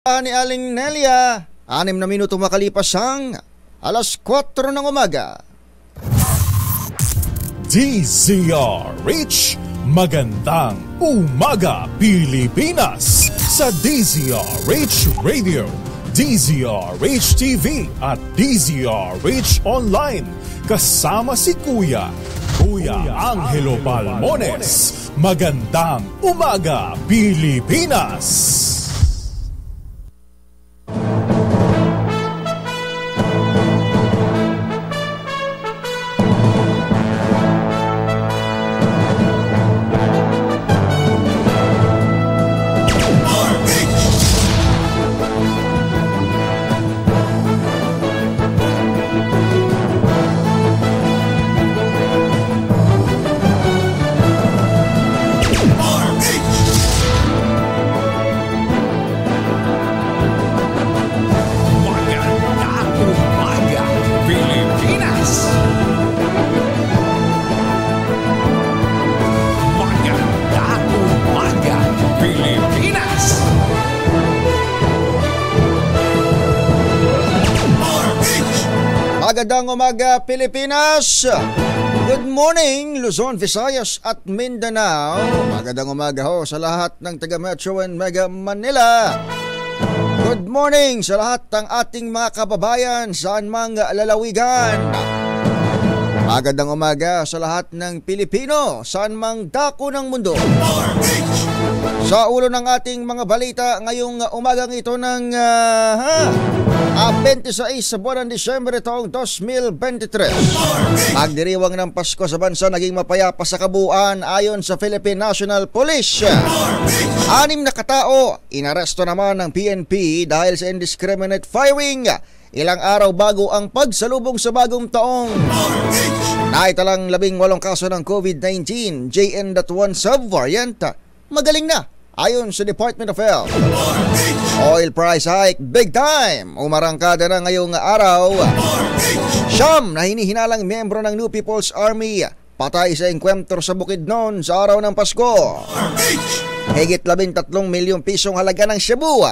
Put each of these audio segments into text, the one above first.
Ni Aling Nelia, 6 na minuto makalipas ang alas 4 ng umaga. DZRH, magandang umaga Pilipinas! Sa DZRH Radio, DZRH TV at DZRH Online, kasama si Kuya Angelo Palmones. Magandang umaga Pilipinas! Magandang umaga Pilipinas! Good morning Luzon, Visayas at Mindanao. Magandang umaga ho sa lahat ng taga Metro and Mega Manila. Good morning sa lahat ng ating mga kababayan saan mang lalawigan. Magandang umaga sa lahat ng Pilipino saan mang dako ng mundo. Sa ulo ng ating mga balita ngayong umagang ito ng 26 sa buwan ng Disyembre taong 2023. Magdiriwang ng Pasko sa bansa naging mapayapa sa kabuuan ayon sa Philippine National Police. 6 na katao inaresto naman ng PNP dahil sa indiscriminate firing ilang araw bago ang pagsalubong sa bagong taong. Naitalang 18 kaso ng COVID-19 JN.1 subvariant. Magaling na ayon sa Department of Health. Oil price hike big time. Umarangkada na ngayong araw. Siyam na hinihinalang miyembro ng New People's Army patay sa engkwentro sa Bukidnon sa araw ng Pasko. Higit 13 milyong pisong halaga ng Cebu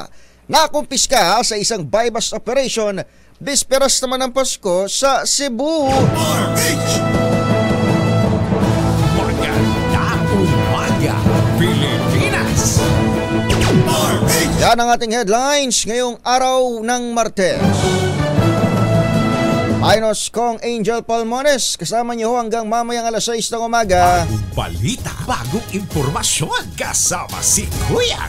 nakumpiska sa isang buy-bust operation bisperas naman ng Pasko sa Cebu. Magandang umaga Pilipinas! Yan ang ating headlines ngayong araw ng Martes. Ayos kong Angel Palmones, kasama niyo hanggang mamayang alas 6 ng umaga. Balita, bagong impormasyon, kasama si Kuya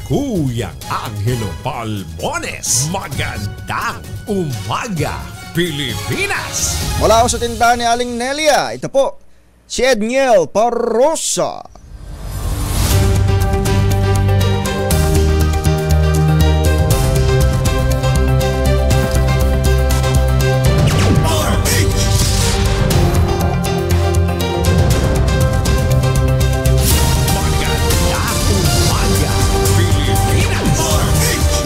Angelo Palmones. Magandang umaga Pilipinas! Mula sa tindahan ni Aling Nelia, ito po si Edniel Parrosa.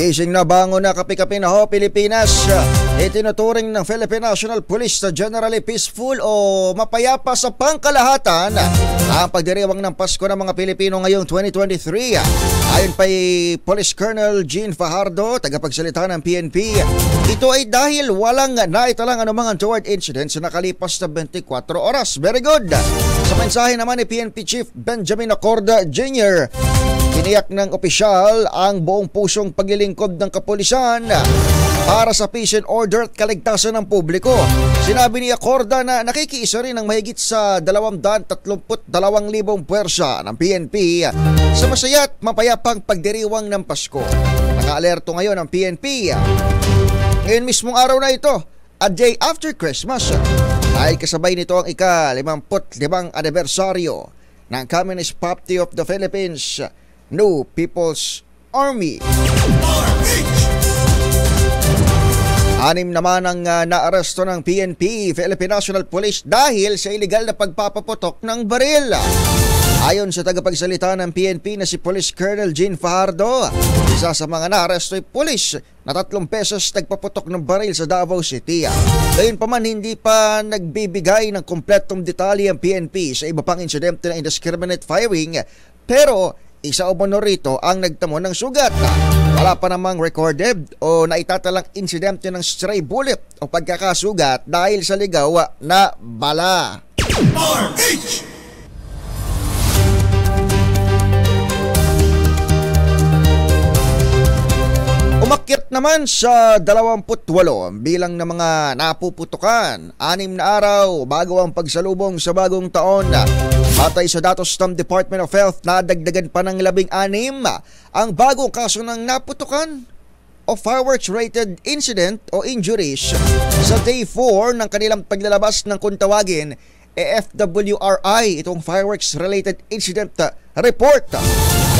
Gising na bangon na kapi-kapi na ho Pilipinas. Itinuturing ng Philippine National Police na generally peaceful o mapayapa sa pangkalahatan ang pagdiriwang ng Pasko ng mga Pilipino ngayong 2023. Ayon pa Police Colonel Jean Fajardo, tagapagsalita ng PNP, ito ay dahil walang naitalang anumang untoward incidents sa nakalipas na 24 oras. Very good. Sa mensahe naman ni PNP Chief Benjamin Acorda Jr., tiniyak ng opisyal ang buong pusong paglilingkod ng kapulisan para sa peace and order at kaligtasan ng publiko. Sinabi ni Acorda na nakikiisa rin ang mahigit sa 232,000 puwersa ng PNP sa masaya at mapayapang pagdiriwang ng Pasko. Naka-alerto ngayon ang PNP. Ngayon mismong araw na ito, a day after Christmas, ay kasabay nito ang ika-55 anibersaryo ng Communist Party of the Philippines, New People's Army. 6 naman ang naaresto ng PNP, Philippine National Police dahil sa iligal na pagpapaputok ng baril. Ayon sa tagapagsalita ng PNP na si Police Colonel Jean Fajardo, isa sa mga naaresto ay pulis na 3 beses nagpaputok ng baril sa Davao City. Gayunpaman, hindi pa nagbibigay ng kompletong detalye ang PNP sa iba pang insidente ng indiscriminate firing, pero isa umano rito ang nagtamo ng sugat. Wala pa namang recorded o naitatalang insidente ng stray bullet o pagkakasugat dahil sa ligaw na bala. Umakyat naman sa 28 bilang ng mga napuputukan, 6 na araw bago ang pagsalubong sa bagong taon. Batay sa datos ng Department of Health, nadagdagan pa ng 16 ang bagong kaso ng naputukan o fireworks-related incident o injuries sa day 4 ng kanilang paglalabas ng kung tawagin FWRI, itong fireworks-related incident report.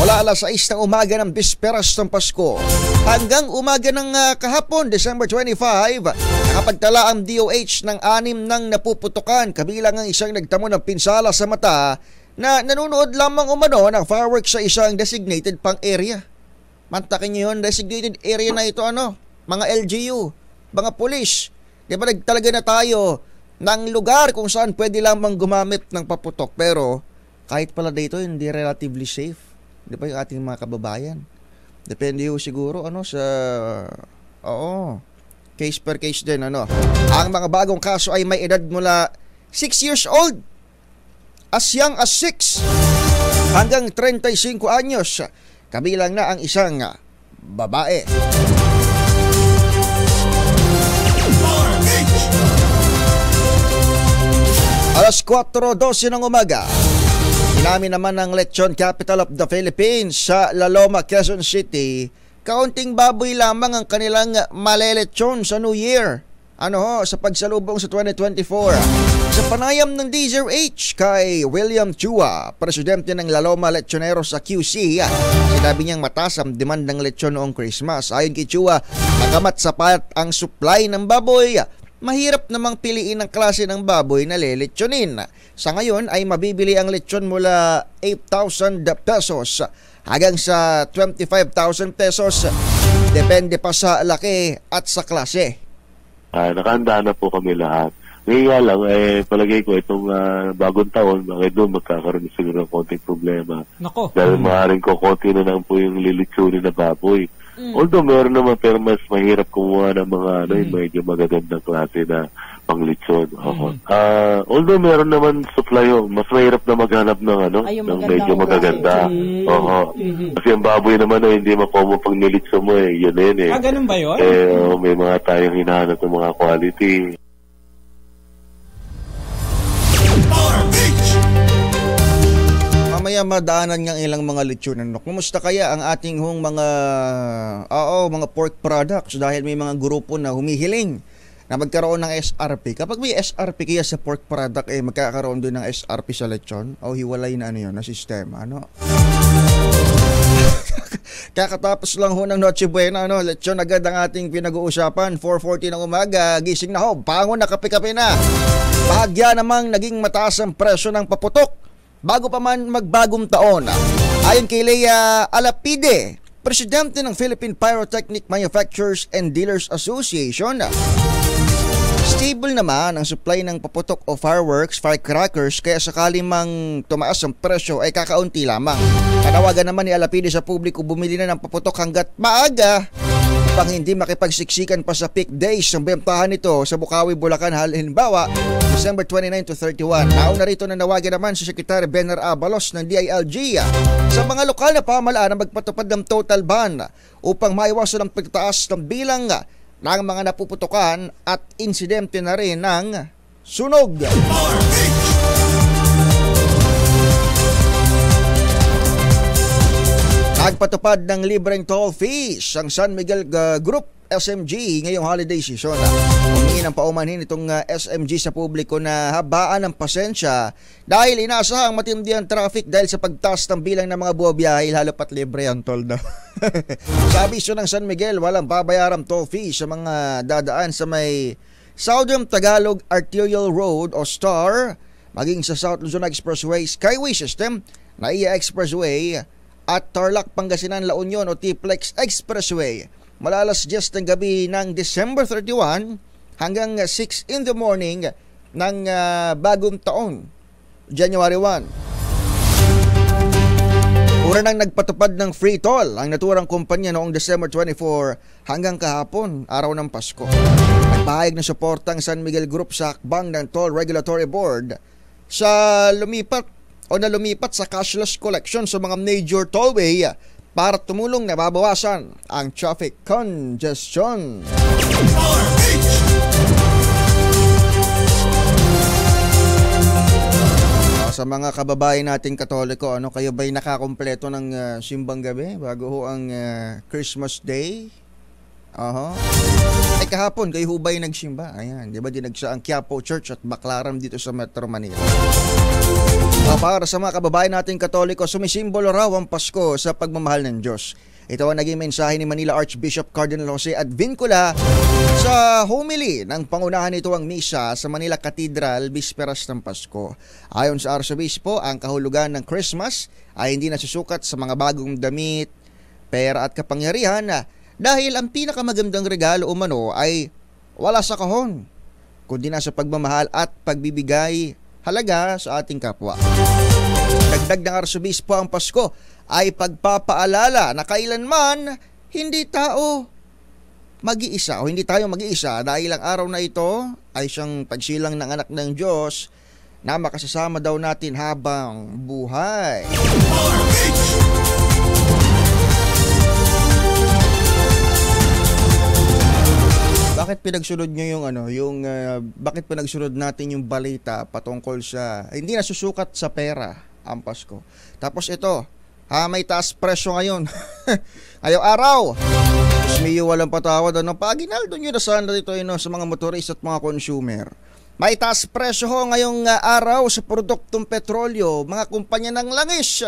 Mula alas 6 ng umaga ng bisperas ng Pasko hanggang umaga ng kahapon, December 25, nakapagtala ang DOH ng 6 ng napuputukan, kabilang ang isang nagtamo ng pinsala sa mata na nanonood lamang umano ng fireworks sa isang designated pang area. Mantakin nyo yun, designated area na ito, mga LGU, mga pulis. Di ba nagtalaga na tayo ng lugar kung saan pwede lamang gumamit ng paputok, pero kahit pala dito hindi relatively safe. Di ba yung ating mga kababayan? Depende ho siguro sa case per case din. Ang mga bagong kaso ay may edad mula 6 years old, as young as 6 hanggang 35 anyos, kabilang na ang isang babae. Alas 4:12 ng umaga, inamin naman ng Lechon Capital of the Philippines sa La Loma, Quezon City, kaunting baboy lamang ang kanilang malelechon sa New Year. Sa pagsalubong sa 2024. Sa panayam ng DZRH kay William Chua, presidente ng La Loma Lechoneros sa QC, sinabi niyang mataas ang demand ng lechon noong Christmas. Ayon kay Chua, bagamat sapat ang supply ng baboy, mahirap namang piliin ang klase ng baboy na lelechonin. Sa ngayon ay mabibili ang lechon mula 8,000 pesos hanggang sa 25,000 pesos. Depende pa sa laki at sa klase. Nakahanda na po kami lahat. Ngayon nga lang, palagay ko itong bagong taon, doon magkakaroon siguro ng konting problema. Nako. Dahil maaaring konti na lang po yung lilitsunin na baboy. Although meron naman, pero mas mahirap kumuha ng mga yung medyo magagandang klase na panglitsyon. Although meron naman supply, mas mahirap na maghanap ng ng medyo magaganda. Kasi ang baboy naman hindi makomo pag nilitsyon mo yun na yun ganun ba yun? May mga tayong hinahanap ng mga quality. Mamaya madaanan ng ilang mga lechonan. Kumusta kaya ang ating mga pork products, dahil may mga grupo na humihiling na magkaroon ng SRP. Kapag may SRP kaya sa pork product, magkakaroon din ng SRP sa lechon o hiwalay na na sistema. Kakatapos lang ho ng Noche Buena, lechon agad ang ating pinag-uusapan. 4:40 ng umaga, gising na ho, bangon na, kape-kape na. Bahagya namang naging mataas ang presyo ng paputok bago pa man magbagong taon. Ayon kay Lea Alapide, presidente ng Philippine Pyrotechnic Manufacturers and Dealers Association, stable naman ang supply ng paputok o firecrackers, kaya sakali mang tumaas ang presyo ay kakaunti lamang. Kanawagan naman ni Alapide sa publiko bumili na ng paputok hanggat maaga upang hindi makipagsiksikan pa sa peak days ng bentahan nito sa Bukawi, Bulacan, halimbawa December 29 to 31. Nauna rito na nawagan naman si Secretary Benner Abalos ng DILG sa mga lokal na pamahalaan na magpatupad ng total ban upang maiwasan ang pagtaas ng bilang ng mga napuputukan at insidente na rin ng sunog. Nagpatupad ng libreng toll fees ang San Miguel Group SMG ngayong holiday season. Humingi ng paumanhin itong SMG sa publiko na habaan ng pasensya dahil inaasahang matindi ang traffic dahil sa pagtaas ng bilang ng mga buwabiyahe, lalo pat libre ang toll na. Sa abiso ng San Miguel, walang babayarang toll fees sa mga dadaan sa may Southern Tagalog Arterial Road o STAR, maging sa South Luzon Expressway Skyway System, NAIA Expressway at Tarlac Pangasinan La Union o T-Plex Expressway mula alas 10 ng gabi ng December 31 hanggang 6 in the morning ng bagong taon, January 1. Muna nang nagpatupad ng free toll ang naturang kumpanya noong December 24 hanggang kahapon, araw ng Pasko. Nagpahayag ng suporta ang San Miguel Group sa hakbang ng Toll Regulatory Board sa lumipat sa cashless collection sa mga major tollway para tumulong na mabawasan ang traffic congestion. Sa mga kababayan nating Katoliko, kayo ba'y nakakumpleto ng simbang gabi bago ho ang Christmas Day? Ay kahapon, kayo ho ba'y nagsimba? Ayan, di ba dinagsa ang Quiapo Church at Baclaran dito sa Metro Manila? Para sa mga kababayan nating Katoliko, sumisimbolo raw ang Pasko sa pagmamahal ng Diyos. Ito ang naging mensahe ni Manila Archbishop Cardinal Jose Advincula sa homily ng pangunahan nito ang misa sa Manila Cathedral bisperas ng Pasko. Ayon sa Arsobispo, ang kahulugan ng Christmas ay hindi nasusukat sa mga bagong damit, pera at kapangyarihan dahil ang pinakamagandang regalo umano ay wala sa kahon, kundi nasa pagmamahal at pagbibigay halaga sa ating kapwa. Dagdag ng Arsobispo, ang Pasko ay pagpapaalala na kailanman hindi tayo mag-iisa dahil ang araw na ito ay siyang pagsilang ng anak ng Diyos na makasasama daw natin habang buhay. Bakit pinagsunod nyo bakit pinagsunod natin yung balita patungkol sa hindi nasusukat sa pera ang Pasko? Tapos ito, may taas presyo ngayon. Ngayong araw, Miyo walang patawad. Paginaldo nyo na sana dito sa mga motorista at mga consumer. May taas presyo ho ngayong araw sa produktong petrolyo, mga kumpanya ng langis.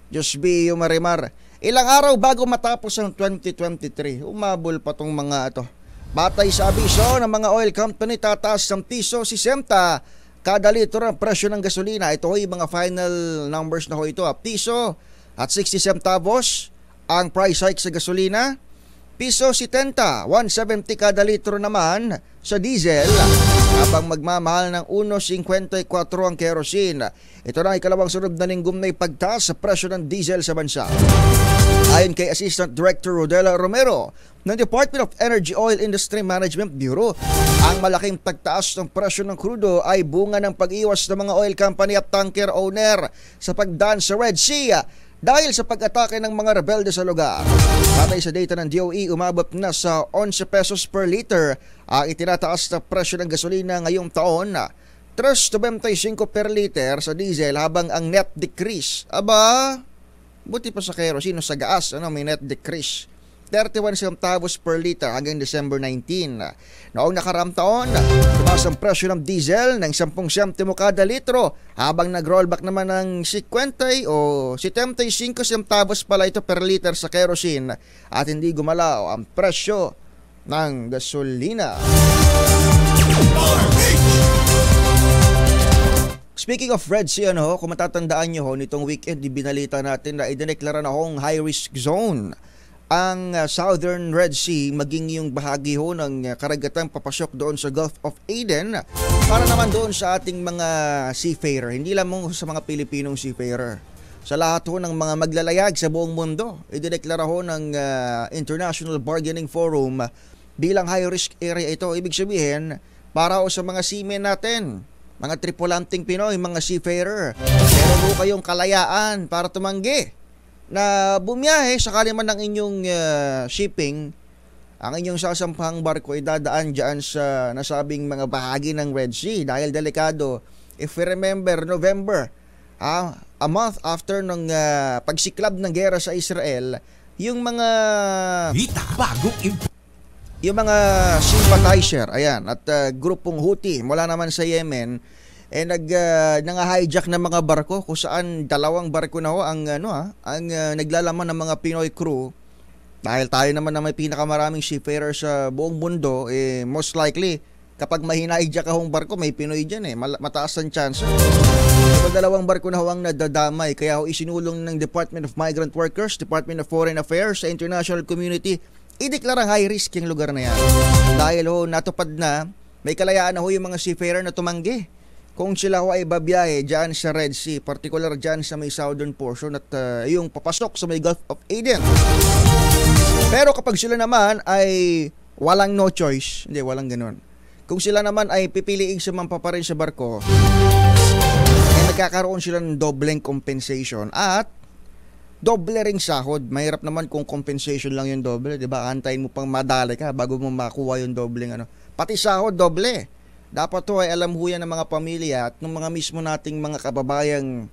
Diyos biyo marimar. Ilang araw bago matapos ang 2023, umabol pa tong mga ito. Batay sa abiso ng mga oil company, tataas ng piso 60 kada litro ang presyo ng gasolina. Ito ay mga final numbers na ho ito. Piso at 60 centavos ang price hike sa gasolina. Piso 70, 170 kada litro naman sa diesel, habang magmamahal ng 1.54 ang kerosene. Ito na ikalawang sunod na linggong na ipagtaas sa presyo ng diesel sa bansa. Ayon kay Assistant Director Rodela Romero ng Department of Energy Oil Industry Management Bureau, ang malaking pagtaas ng presyo ng krudo ay bunga ng pag-iwas ng mga oil company at tanker owner sa pagdaan sa Red Sea dahil sa pag-atake ng mga rebelde sa lugar. Batay sa data ng DOE, umabot na sa 11 pesos per liter ang itinataas na presyo ng gasolina ngayong taon, 3.95 per liter sa diesel, habang ang net decrease, buti pa sa kerosene, sa gas, may net decrease, 31 centavos per liter hanggang December 19. Noong nakaraang taon, tumaas ang presyo ng diesel ng 10 sentimo kada litro, habang nag-rollback naman ng 75 centavos pala ito per liter sa kerosene, at hindi gumalaw ang presyo ng gasolina. Speaking of Red Sea, kung matatandaan nyo nitong weekend, binalita natin na idineklara na hong high-risk zone ang Southern Red Sea, maging yung bahagi ng karagatang papasok doon sa Gulf of Aden para naman doon sa ating mga seafarer. Hindi lamang sa mga Pilipinong seafarer, sa lahat ng mga maglalayag sa buong mundo. Idineklara ng International Bargaining Forum bilang high-risk area ito. Ibig sabihin, para sa mga seamen natin, mga tripulanting Pinoy, mga seafarer, meron po kayong kalayaan para tumanggi na bumiyahe sakali man ng inyong shipping. Ang inyong sasampahang barko ay dadaan dyan sa nasabing mga bahagi ng Red Sea dahil delikado. If we remember, November, a month after ng pagsiklab ng gera sa Israel, yung mga sympathizer, at grupong Houthi mula naman sa Yemen, nang-hijack ng mga barko, kung saan 2 barko na ang naglalaman ng mga Pinoy crew. Dahil tayo naman na may pinakamaraming seafarer sa buong mundo, most likely kapag mahina-hijack ang barko, may Pinoy dyan, mataas ang chance. So, 2 barko na ang nadadamay, kaya isinulong ng Department of Migrant Workers, Department of Foreign Affairs sa international community, ideklarang high risk yung lugar na yan. Dahil natupad na, may kalayaan na yung mga seafarer na tumanggi. kung sila ho ay babiyahe dyan sa Red Sea, particular dyan sa may southern portion at yung papasok sa may Gulf of Aden. Pero kapag sila naman ay walang no choice, hindi, walang ganun. Kung sila naman ay pipiliing sumampa pa rin sa barko, ay nagkakaroon sila ng dobleng compensation at doble ring sahod. Mahirap naman kung compensation lang yung doble, 'di ba? Antayin mo pang madali ka bago mo makuha yung dobleng ano. Pati sahod doble. Dapat to ay alam ho yan ng mga pamilya at ng mga mismo nating mga kababayang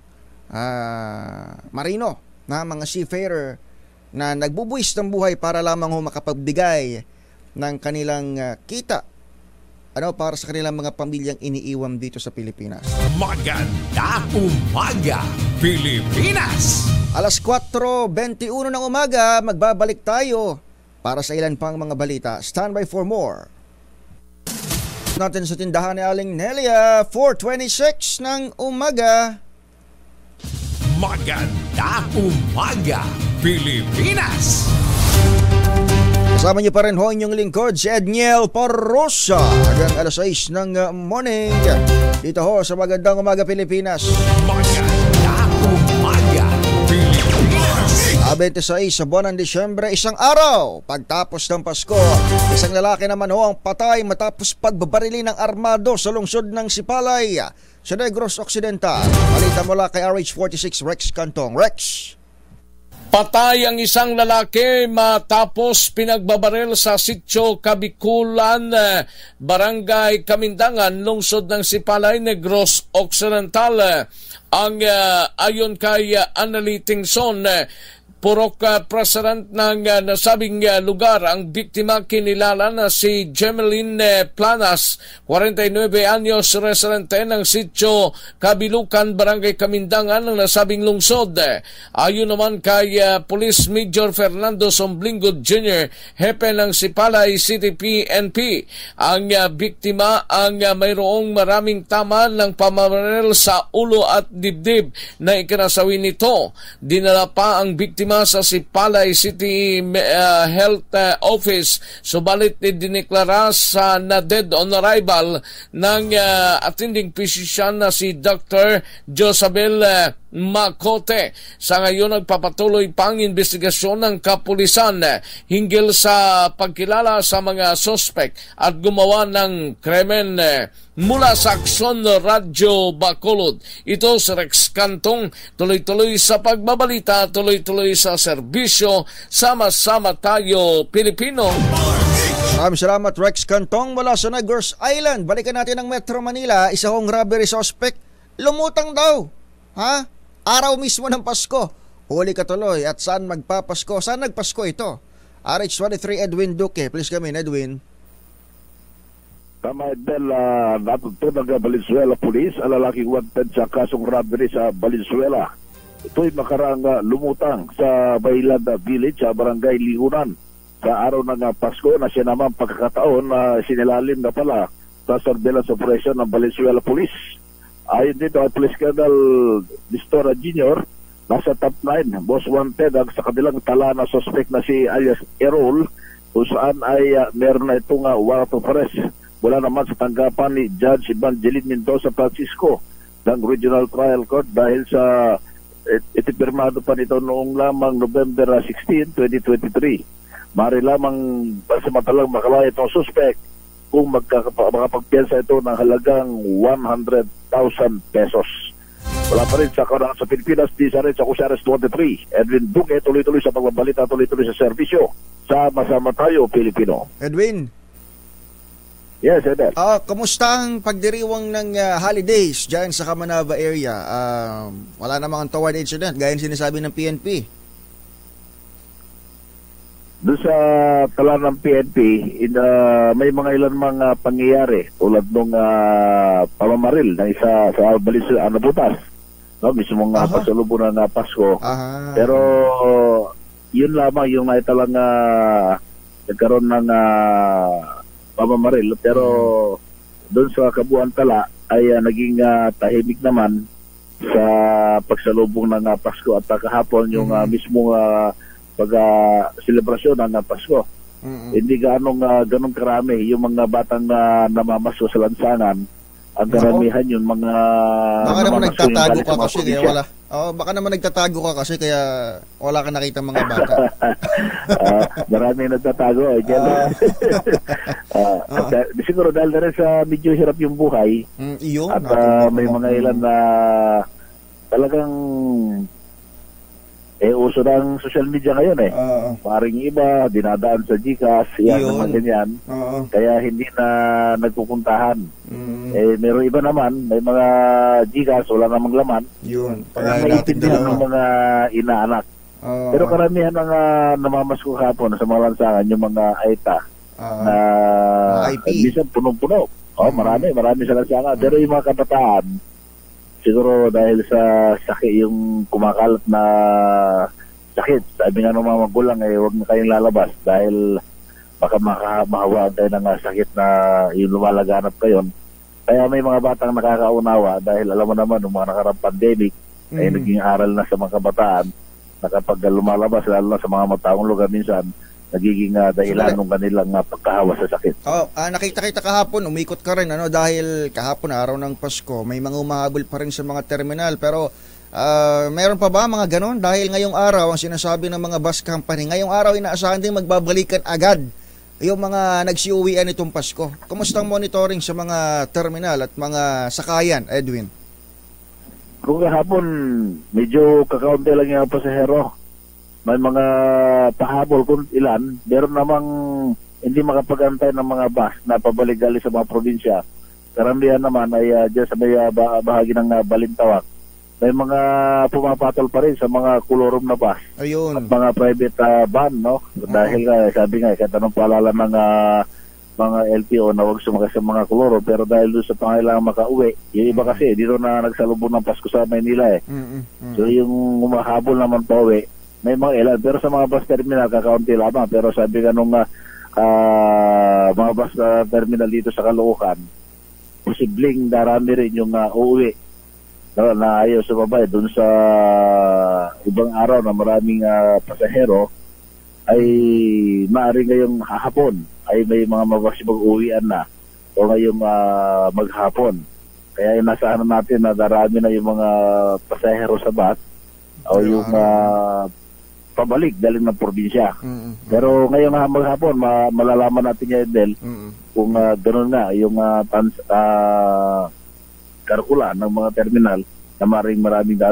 marino, na mga seafarer na nagbubuwis ng buhay para lamang ho makapagbigay ng kanilang kita para sa kanilang mga pamilyang iniiwan dito sa Pilipinas. Magandang umaga, Pilipinas! Alas 4:21 ng umaga, magbabalik tayo para sa ilan pang mga balita. Stand by for more. Natin sa tindahan ni Aling Nelia, 4:26 ng umaga. Magandang umaga, Pilipinas! Kasama niyo pa rin ho inyong lingkod si Edniel Parrosa hanggang alas 6 ng morning dito ho sa Magandang Umaga Pilipinas. Magandang umaga, Pilipinas! 26 sa buwan ng Disyembre, isang araw pagtapos ng Pasko. Isang lalaki naman ho ang patay matapos pagbabarili ng armado sa lungsod ng Sipalay sa Negros Occidental. Balita mula kay RH46 Rex Cantong. Rex! Patay ang isang lalaki matapos pinagbabaril sa Sitio Kabikulan, Barangay Kamindangan, lungsod ng Sipalay, Negros Occidental. Ayon kay Annalyn Tingson, Purok President ng nasabing lugar, ang biktima kinilala na si Gemeline Planas, 49 anyos, residente ng Sitio Kabilukan, Barangay Kamindangan ng nasabing lungsod. Ayon naman kay Police Major Fernando Somblinggo Jr., hepe ng Sipalay City PNP, ang biktima ang mayroong maraming tama ng pamamaril sa ulo at dibdib na ikinasawi nito. Dinala pa ang biktima sa Sipalay City Health Office, subalit dineklara sa na dead on arrival ng attending physician na si Dr. Josabel Makote. Sa ngayon nagpapatuloy pang investigasyon ng kapulisan hinggil sa pagkilala sa mga suspect at gumawa ng krimen. Mula sa Aksyon Radyo Bacolod, ito si Rex Cantong, tuloy-tuloy sa pagbabalita, tuloy-tuloy sa serbisyo, sama-sama tayo Pilipino. Maraming salamat Rex Cantong mula sa Negros Island. Balikan natin ang Metro Manila, isa hong robbery suspect, lumutang daw. Araw mismo ng Pasko, huli ka tuloy at saan magpapasko? Saan nagpasko ito? RH23 Edwin Duque, please come in Edwin. Tama Edel, natuto ng Valenzuela Police, ang lalaking wanted sa kasong robbery sa Valenzuela. Ito'y makarang lumutang sa Bailad Village sa Barangay Liunan. Sa araw ng Pasko na siya naman pagkakataon na sinilalim na pala sa surveillance operation ng Valenzuela Police. Ayon dito ay Police Colonel Distora Jr., nasa top 9, boss wanted ang sa kanilang tala na suspect na si alias Errol, kung saan ay meron na itong warrant of arrest. Wala naman sa tanggapan ni Judge Evangeline Mendoza Francisco ng Regional Trial Court dahil sa itipirmado pa nito noong lamang November 16, 2023. Mari lamang pansamantalang makalaya itong suspect kung makapagpiyansa ito ng halagang 100,000 pesos. Wala pa rin sa karangan sa Pilipinas, di sa rin sa Kusares 23. Edwin Duque, tuloy-tuloy sa pagbabalita, tuloy-tuloy sa serbisyo. Sama-sama tayo, Pilipino. Edwin. Yes, Edel. Kamusta ang pagdiriwang ng holidays dyan sa Kamanava area? Wala namang untoward incident, gaya sinasabi ng PNP. Doon sa tala ng PNP, may mga ilan mga pangyayari tulad nung pamamaril ng isa sa Valenzuela butas. No, mismo nga pasalubong ng Pasko. Pero yun lamang yung naitalang nagkaroon ng pamamaril, pero doon sa kabuuan tala ay naging tahimik naman sa pagsalubong ng Pasko at kahapon yung mismong pag-selebrasyon ng Pasko. Hindi ganong karami yung mga batang namamasko sa lansangan Ang karamihan yun, mga... Baka naman namamaso yung nagtatago galing ka sa mga kasi kaya probinsya. wala. Oh, baka naman nagtatago ka kasi kaya wala ka nakita mga bata. Marami nagtatago. Siguro dahil na rin sa medyo hirap yung buhay. Iyon. At may mga ilan na talagang uso ng social media ngayon Paring iba, dinadaan sa GCash, yan Yun. naman ganyan. Kaya hindi na nagpupuntahan. Meron iba naman, may mga GCash, wala namang laman. Yun. Kaya naiintindihan ng mga inaanak. Pero karamihan ng namamasko kahapon sa mga lansangan, yung mga AITA, na IP. minsan punong-puno. Marami sa lansangan. Pero yung mga kabataan, siguro dahil sa sakit, yung kumakalat na sakit. Sabi nga ng mga magulang, huwag na kayong lalabas dahil baka mahawaan tayo ng sakit na yung lumalaganap kayo. Kaya may mga batang nakakaunawa dahil alam mo naman, ng mga nakarang pandemic, ay naging aral na sa mga kabataan na kapag lumalabas, lalo na sa mga mataong lugar minsan, nagiging dahilan ng kanilang pagkahawa sa sakit. Nakita kahapon, umikot ka rin dahil kahapon araw ng Pasko, may mga umahabol pa rin sa mga terminal, pero meron pa ba mga ganon? Dahil ngayong araw, ang sinasabi ng mga bus company, ngayong araw inaasahan din magbabalikan agad yung mga nagsiuwian itong Pasko. Kumusta ang monitoring sa mga terminal at mga sakayan, Edwin? Kung kahapon, medyo kakaunti lang yung pasahero. May mga pahabol kung ilan, meron namang hindi makapag-antay ng mga bus na pabalik-gali sa mga probinsya. Karamihan naman ay dyan sa may bahagi ng Balintawak. May mga pumapatol pa rin sa mga kolorum na bus. Ayun. At mga private van, no? Dahil sabi nga, kahit anong paalala ng mga LTO na huwag sumakay sa mga kolorum, pero dahil doon sa pangailangan makauwi, yung iba kasi, dito na nagsalubong ng Pasko sa Maynila So yung umahabol naman pa uwi, may mga ilan, pero sa mga bus terminal kakaunti lamang. Pero sabi ka nung mga bus terminal dito sa Caloocan, posibleng darami rin yung uuwi na ayaw sumabay dun sa ibang araw na maraming pasahero, ay maaaring ngayong hapon ay may mga mabas mag-uwian na o ngayong maghapon. Kaya inasahan natin na darami na yung mga pasahero sa bus o yung pabalik galing ng probinsya. Pero ngayong maghapon, malalaman natin yan, Del, kung gano'n nga, yung karkula ng mga terminal na maraming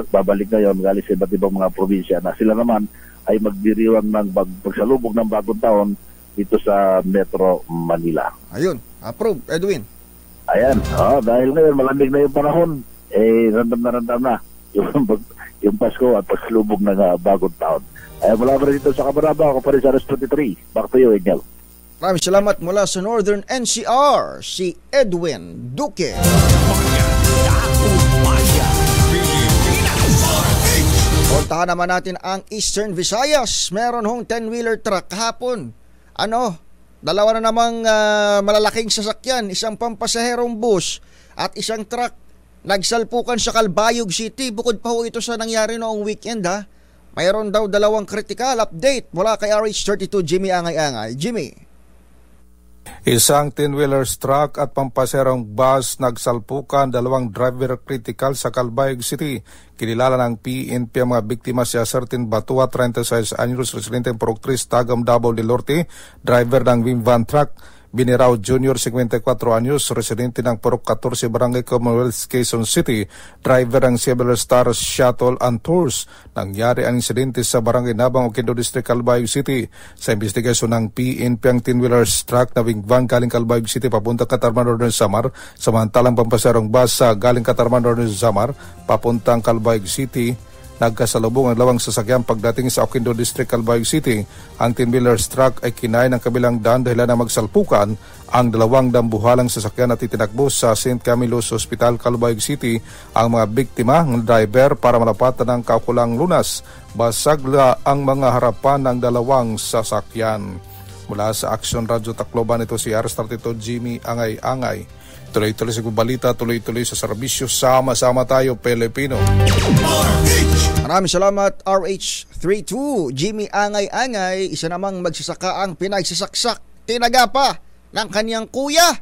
babalik ngayon galing sa iba't ibang mga probinsya na sila naman ay magdiriwang ng pagsalubog ng bagong taon dito sa Metro Manila. Ayun, approve, Edwin. Ayan, dahil ngayon malamig na yung panahon, randam na yung Pasko at pagsalubog ng bagong taon. Ay mula pa rin dito sa Kabaraba, ako pa rin sa RS23. Back to you, Angel. Maraming salamat mula sa Northern NCR, si Edwin Duque. Puntahan naman natin ang Eastern Visayas. Meron hong 10-wheeler truck kahapon. Dalawa na namang malalaking sasakyan, isang pampasaherong bus at isang truck. Nagsalpukan sa Calbayog City. Bukod pa ho ito sa nangyari noong weekend Mayroon daw dalawang critical update mula kay RH32 Jimmy Angay-Angay. Jimmy. Isang 10-wheeler truck at pampaserong bus nagsalpukan, dalawang driver critical sa Calbayog City. Kinilala ng PNP ang mga biktima si Acertin Batua, 36 anyos, residente ng Purok 3, Tagum, Davao del Norte, driver ng Wing Van Truck. Binirao Jr., 54 anyos, residente ng Purok 14, Barangay Commonwealth, Quezon City, driver ng Civil Star Shuttle and Tours. Nangyari ang insidente sa Barangay Nabang, Oquendo District, Calbayog City. Sa investigasyon ng PNP, ang 10-wheeler truck na wing van galing Calbayog City papunta Katarman Northern Samar, samantalang pampaserong bus galing Katarman Northern Samar papuntang Calbayog City. Nagkasalubong ang dalawang sasakyan pagdating sa Oquendo District, Calbayog City. Ang 10-wheeler truck ay kinain ng kabilang daan dahilan na magsalpukan. Ang dalawang dambuhalang sasakyan at itinakbo sa St. Camilo's Hospital, Calbayog City. Ang mga biktima, ng driver, para malapatan ng kaukulang lunas. Basagla ang mga harapan ng dalawang sasakyan. Mula sa Action Radio Tacloban, ito si RS32 Jimmy Angay-Angay. Tuloy-tuloy sa balita, tuloy-tuloy sa serbisyo. Sama-sama tayo, Pilipino. Maraming salamat, RH32 Jimmy Angay-Angay. Isa namang magsasaka ang pinagsasaksak, tinaga pa ng kanyang kuya.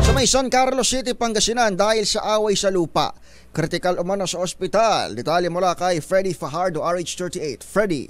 Sa may San Carlos City, Pangasinan dahil sa away sa lupa. Kritikal umano sa ospital. Detalye mula kay Freddy Fajardo, RH38. Freddy.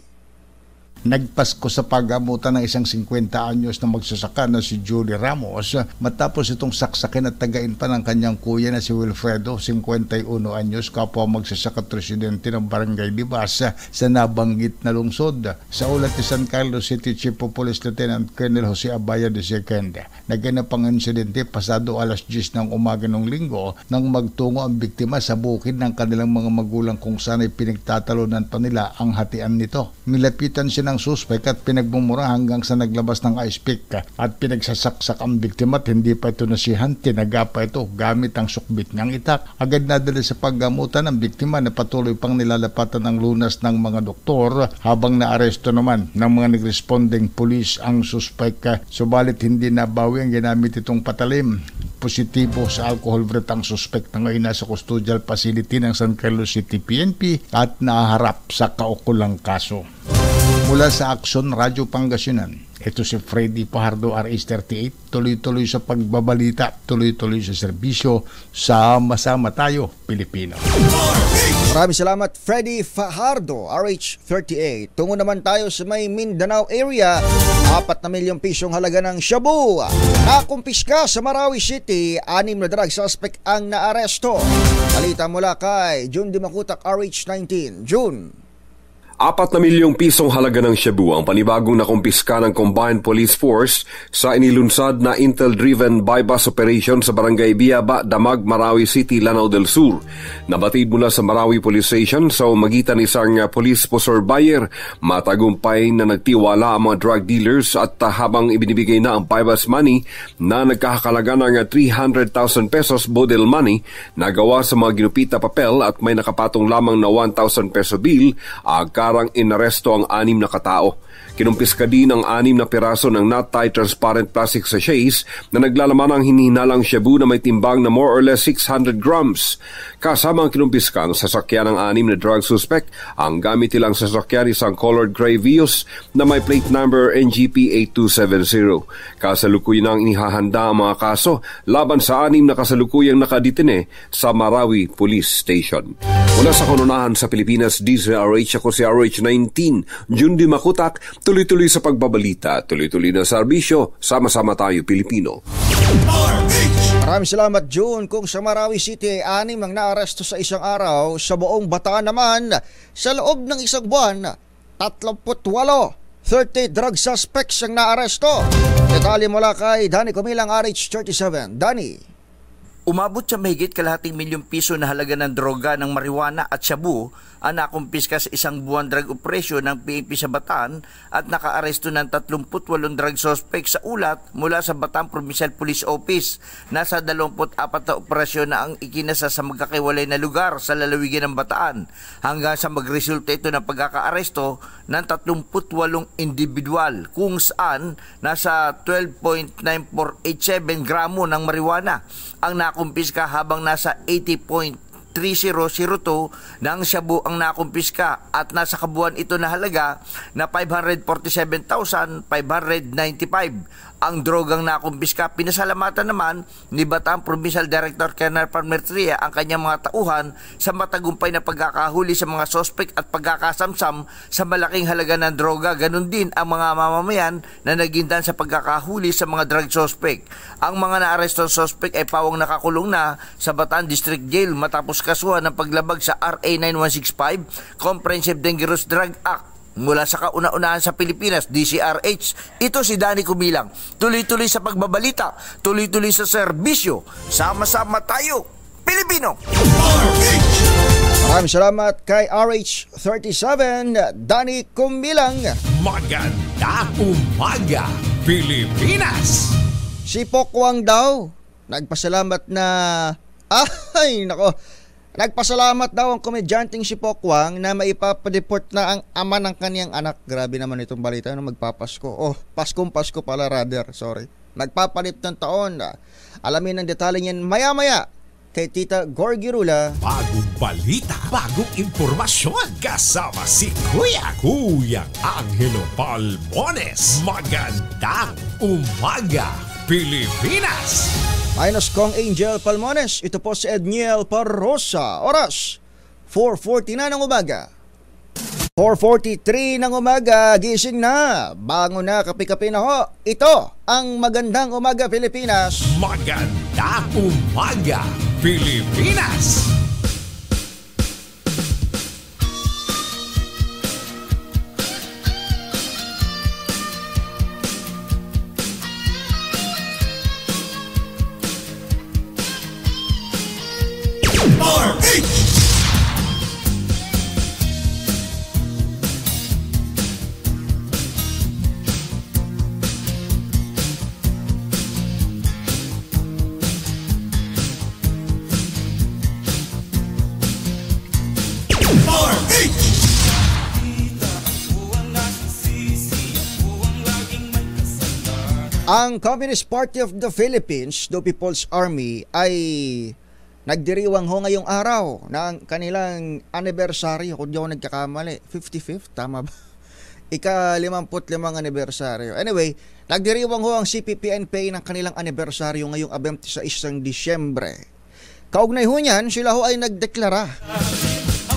Nagpasko sa paggamutan ng isang 50 anyos na magsasaka na si Julie Ramos matapos itong saksakin at tagain pa ng kanyang kuya na si Wilfredo, 51 anyos, kapwa magsasaka at residente ng Barangay Libas sa nabanggit na lungsod. Sa ulat ni San Carlos City Chief of Police Lieutenant Colonel Jose Abaya II, naganap ang insidente pasado alas 10 ng umaga ng linggo nang magtungo ang biktima sa bukid ng kanilang mga magulang kung saan ay pinagtatalunan pa nila ang hatian nito. Nilapitan siya ng suspect at pinagmumura hanggang sa naglabas ng ice pick at pinagsasaksak ang biktima at hindi pa ito nasihan. Tinaga pa ito gamit ang sukbit niyang itak. Agad nadali sa paggamutan ng biktima na patuloy pang nilalapatan ng lunas ng mga doktor habang naaresto naman ng mga nag-responding police ang suspect. Subalit hindi nabawi ang ginamit itong patalim. Positibo sa alcohol breath ang suspect na ngayon nasa custodial facility ng San Carlos City PNP at naharap sa kaukulang kaso. Mula sa Action Radio Pangasinan, ito si Freddy Fajardo, RH38, tuloy-tuloy sa pagbabalita, tuloy-tuloy sa serbisyo, sama-sama tayo, Pilipino. Maraming salamat, Freddy Fajardo, RH38. Tungo naman tayo sa may Mindanao area, 4 na milyong pisong halaga ng shabu. Nakumpiska sa Marawi City, 6 na drug suspect ang naaresto. Balita mula kay June Dimakutak, RH19. June. 4 na milyong pisong halaga ng shabu ang panibagong nakumpiska ng Combined Police Force sa inilunsad na Intel-driven bypass operation sa Barangay Biaba, Damag, Marawi City, Lanao del Sur. Nabatid mula sa Marawi Police Station sa umagitan ni isang police surveyor, matagumpay na nagtiwala ang mga drug dealers at habang ibinibigay na ang bypass money na nagkakalaga ng 300,000 pesos bodel money na gawa sa mga ginupita papel at may nakapatong lamang na 1,000 peso bill, karang inaresto ang 6 na katao. Kinumpiska din ang 6 na piraso ng not-tie transparent plastic sachets na naglalaman ng hinihinalang shabu na may timbang na more or less 600 grams. Kasama ang kinumpiska ang sasakyan ng 6 na drug suspect. Ang gamit nilang sasakyan isang colored gray Vios na may plate number NGP 8270. Kasalukuyan ang inihahanda ang mga kaso laban sa 6 na kasalukuyang nakadetine sa Marawi Police Station. Mula sa kanunahan sa Pilipinas, DZRH, ako si RH19, June Dimakutak, tuloy-tuloy sa pagbabalita, tuloy-tuloy na serbisyo, sama-sama tayo Pilipino. Maraming salamat, June. Kung sa Marawi City, 6 ang naaresto sa isang araw, sa buong Bataan naman, sa loob ng isang buwan, 38, 30 drug suspects ang naaresto. Detalye mula kay Danny Kumilang, RH37. Danny. Umabot sa mahigit kalahating milyong piso na halaga ng droga ng marijuana at shabu ang nakumpiska sa isang buwan drug operation ng PNP sa Bataan at nakaaresto ng 38 drug suspect sa ulat mula sa Bataan Provincial Police Office. Nasa 24 na operasyon na ang ikinasa sa magkakaiwalay na lugar sa lalawigan ng Bataan hanggang sa magresulta ito ng pagkakaaresto ng 38 individual kung saan nasa 12.9487 gramo ng marijuana ang nakumpiska habang nasa 80.3002 ng shabu ang nakumpiska at nasa kabuuan ito na halaga na 547,595 ang drogang nakumpiska. Pinasalamatan naman ni Bataan Provincial Director Colonel Palmertria ang kanyang mga tauhan sa matagumpay na pagkakahuli sa mga sospek at pagkakasamsam sa malaking halaga ng droga. Ganon din ang mga mamamayan na nagindan sa pagkakahuli sa mga drug sospek. Ang mga naarestong sospek ay pawang nakakulong na sa Bataan District Jail matapos kasuhan ng paglabag sa RA 9165 Comprehensive Dangerous Drug Act. Mula sa kauna-unahan sa Pilipinas, DCRH, ito si Danny Kumilang. Tuloy-tuloy sa pagbabalita, tuloy-tuloy sa serbisyo. Sama-sama tayo, Pilipino! Maraming salamat kay RH37, Danny Kumilang. Magandang umaga, Pilipinas! Si Pokwang daw, nagpasalamat na... Ay, nako! Nagpasalamat daw ang komedyanteng si Pokwang na maipapadeport na ang ama ng kaniyang anak. Grabe naman itong balita na magpapasko. Oh, Paskong-Pasko pala rather, sorry. Magpapalit ng taon. Alamin ang detalye niyan maya-maya kay Tita Gorgie Rula. Bagong balita, bagong impormasyon. Kasama si Kuya Angelo Palmones. Magandang umaga, Pilipinas! Minus Kong Angel Palmones. Ito po si Edniel Parrosa. Oras, 4:40 na ng umaga. 4:43 ng umaga, gising na. Bango na, kape-kape na ho. Ito ang Magandang Umaga Pilipinas. Magandang umaga, Pilipinas! Ang Communist Party of the Philippines, the People's Army, ay nagdiriwang ho ngayong araw ng kanilang anibersaryo, kung di ako nagkakamali, 55th, tama ba? Ika-55 anibersaryo. Anyway, nagdiriwang ho ang CPP-NPA ng kanilang anibersaryo ngayong 26 ng Disyembre. Kaugnay ho niyan, sila ho ay nagdeklara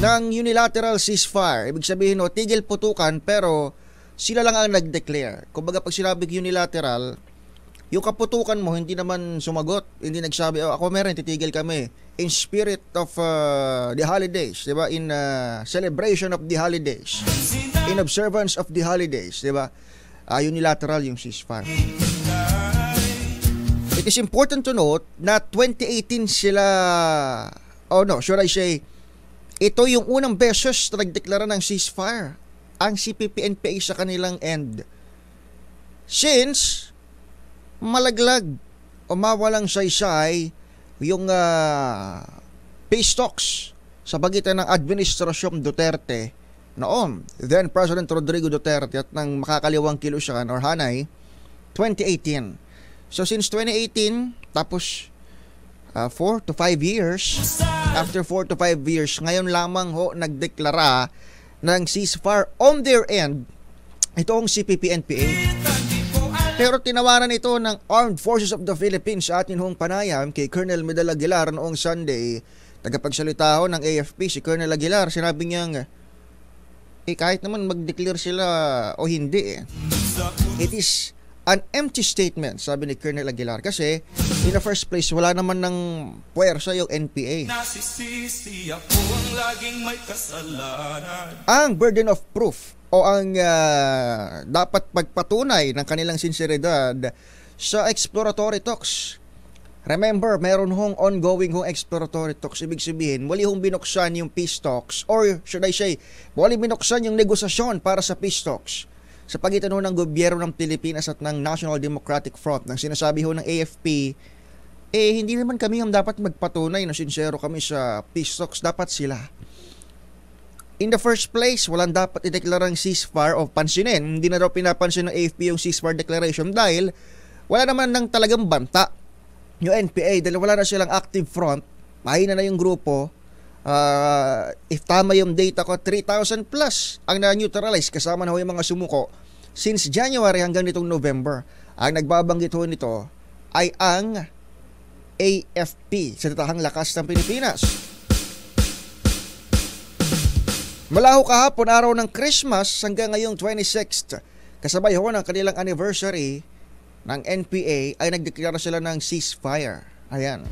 ng unilateral ceasefire. Ibig sabihin ho, tigil putukan, pero sila lang ang nag-declare. Kumbaga pag sinabing unilateral, yung kaputukan mo hindi naman sumagot, hindi nagsabi, ako meron, titigil kami. In spirit of the holidays, di ba? In celebration of the holidays. In observance of the holidays, di ba? Unilateral yung ceasefire. It is important to note na 2018 sila, should I say, ito yung unang beses na nagdeklara ng ceasefire ang CPP-NPA sa kanilang end. Since malaglag o mawalang saysay yung peace talks sa pagitan ng Administrasyon Duterte noon, then President Rodrigo Duterte at ng makakaliwang kilusan or Hanay, 2018. So since 2018, tapos 4 to 5 years, after 4 to 5 years, ngayon lamang ho nagdeklara ng ceasefire on their end, itong CPP-NPA. Pero tinawaran ito ng Armed Forces of the Philippines sa atin hong panayam kay Colonel Medal Aguilar noong Sunday. Tagapagsalita ho ng AFP, si Colonel Aguilar, sinabi niyang, kahit naman mag-declare sila o hindi, it is an empty statement, sabi ni Colonel Aguilar, kasi in the first place wala naman ng puwersa yung NPA. Ang burden of proof o ang dapat pagpatunay ng kanilang sinseridad sa exploratory talks. Remember, meron hong ongoing hong exploratory talks. Ibig sabihin, wali hong binuksan yung peace talks, or should I say, wali binuksan yung negosasyon para sa peace talks sa pagitan ho ng gobyerno ng Pilipinas at ng National Democratic Front. Nang sinasabi ho ng AFP, hindi naman kami ang dapat magpatunay na sincero kami sa peace talks, dapat sila. In the first place, walang dapat ideklarang ceasefire o pansinin. Hindi na daw pinapansin ng AFP yung ceasefire declaration dahil wala naman ng talagang banta yung NPA dahil wala na silang active front, mahina na yung grupo. If tama yung data ko, 3,000 plus ang na-neutralize kasama na ho yung mga sumuko since January hanggang nitong November. Ang nagbabanggit ho nito ay ang AFP sa Tatahang Lakas ng Pilipinas. Mula ho kahapon, araw ng Christmas hanggang ngayong 26th, kasabay ho ng kanilang anniversary ng NPA, ay nagdeklara sila ng ceasefire. Ayan.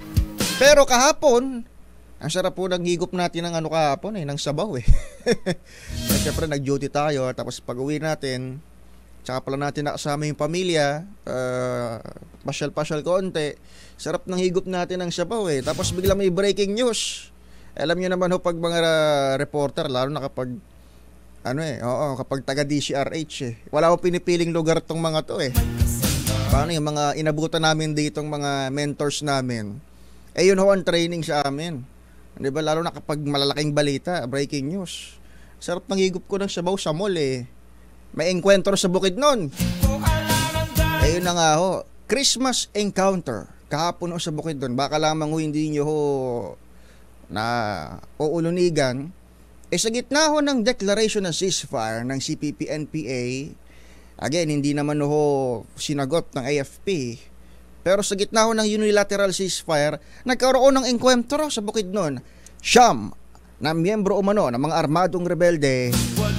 Pero kahapon, ang sarap po ng higop natin ng kahapon ng sabaw Siyempre nag-duty tayo, tapos pag-uwi natin, tsaka pala natin nakasama yung pamilya, pasyal-pasyal konti, sarap ng higop natin ng sabaw Tapos bigla may breaking news. Alam niyo naman ho pag mga reporter, lalo na kapag kapag taga DCRH wala akong pinipiling lugar tong mga to Paano yung mga inabutan namin ditong mga mentors namin? Yun ho ang training sa amin. Di ba? Lalo na kapag malalaking balita, breaking news. Sarap ng higop ko ng sabaw sa mall May enkwentro sa bukid nun. Ayun na nga ho. Christmas encounter. Kahapon ho sa bukid doon. Baka lamang ho hindi nyo ho na uulunigan. Sa gitna ho ng declaration ng ceasefire ng CPP-NPA, again, hindi naman ho sinagot ng AFP Pero sa gitna ho ng unilateral ceasefire, nagkaroon ng enkwentro sa Bukidnon. Siyam na miyembro umano ng mga armadong rebelde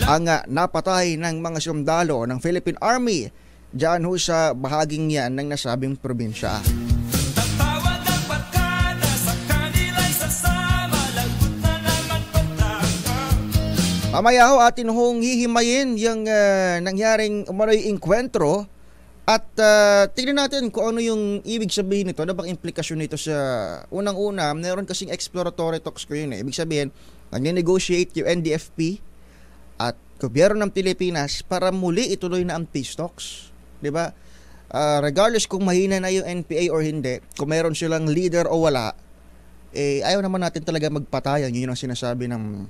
ang napatay ng mga sundalo ng Philippine Army diyan ho sa bahaging yan ng nasabing probinsya. Mamaya ho atin hong hihimayin yung nangyaring umano'y enkwentro at tignan natin kung ano yung ibig sabihin nito, ano bang implikasyon nito sa unang-una. Meron kasing exploratory talks ko yun. Ibig sabihin, nag-negotiate yung NDFP at gobyerno ng Pilipinas para muli ituloy na ang peace talks. Diba? Regardless kung mahina na yung NPA or hindi, kung meron silang leader o wala, ayaw naman natin talaga magpatayan. Yun ang sinasabi ng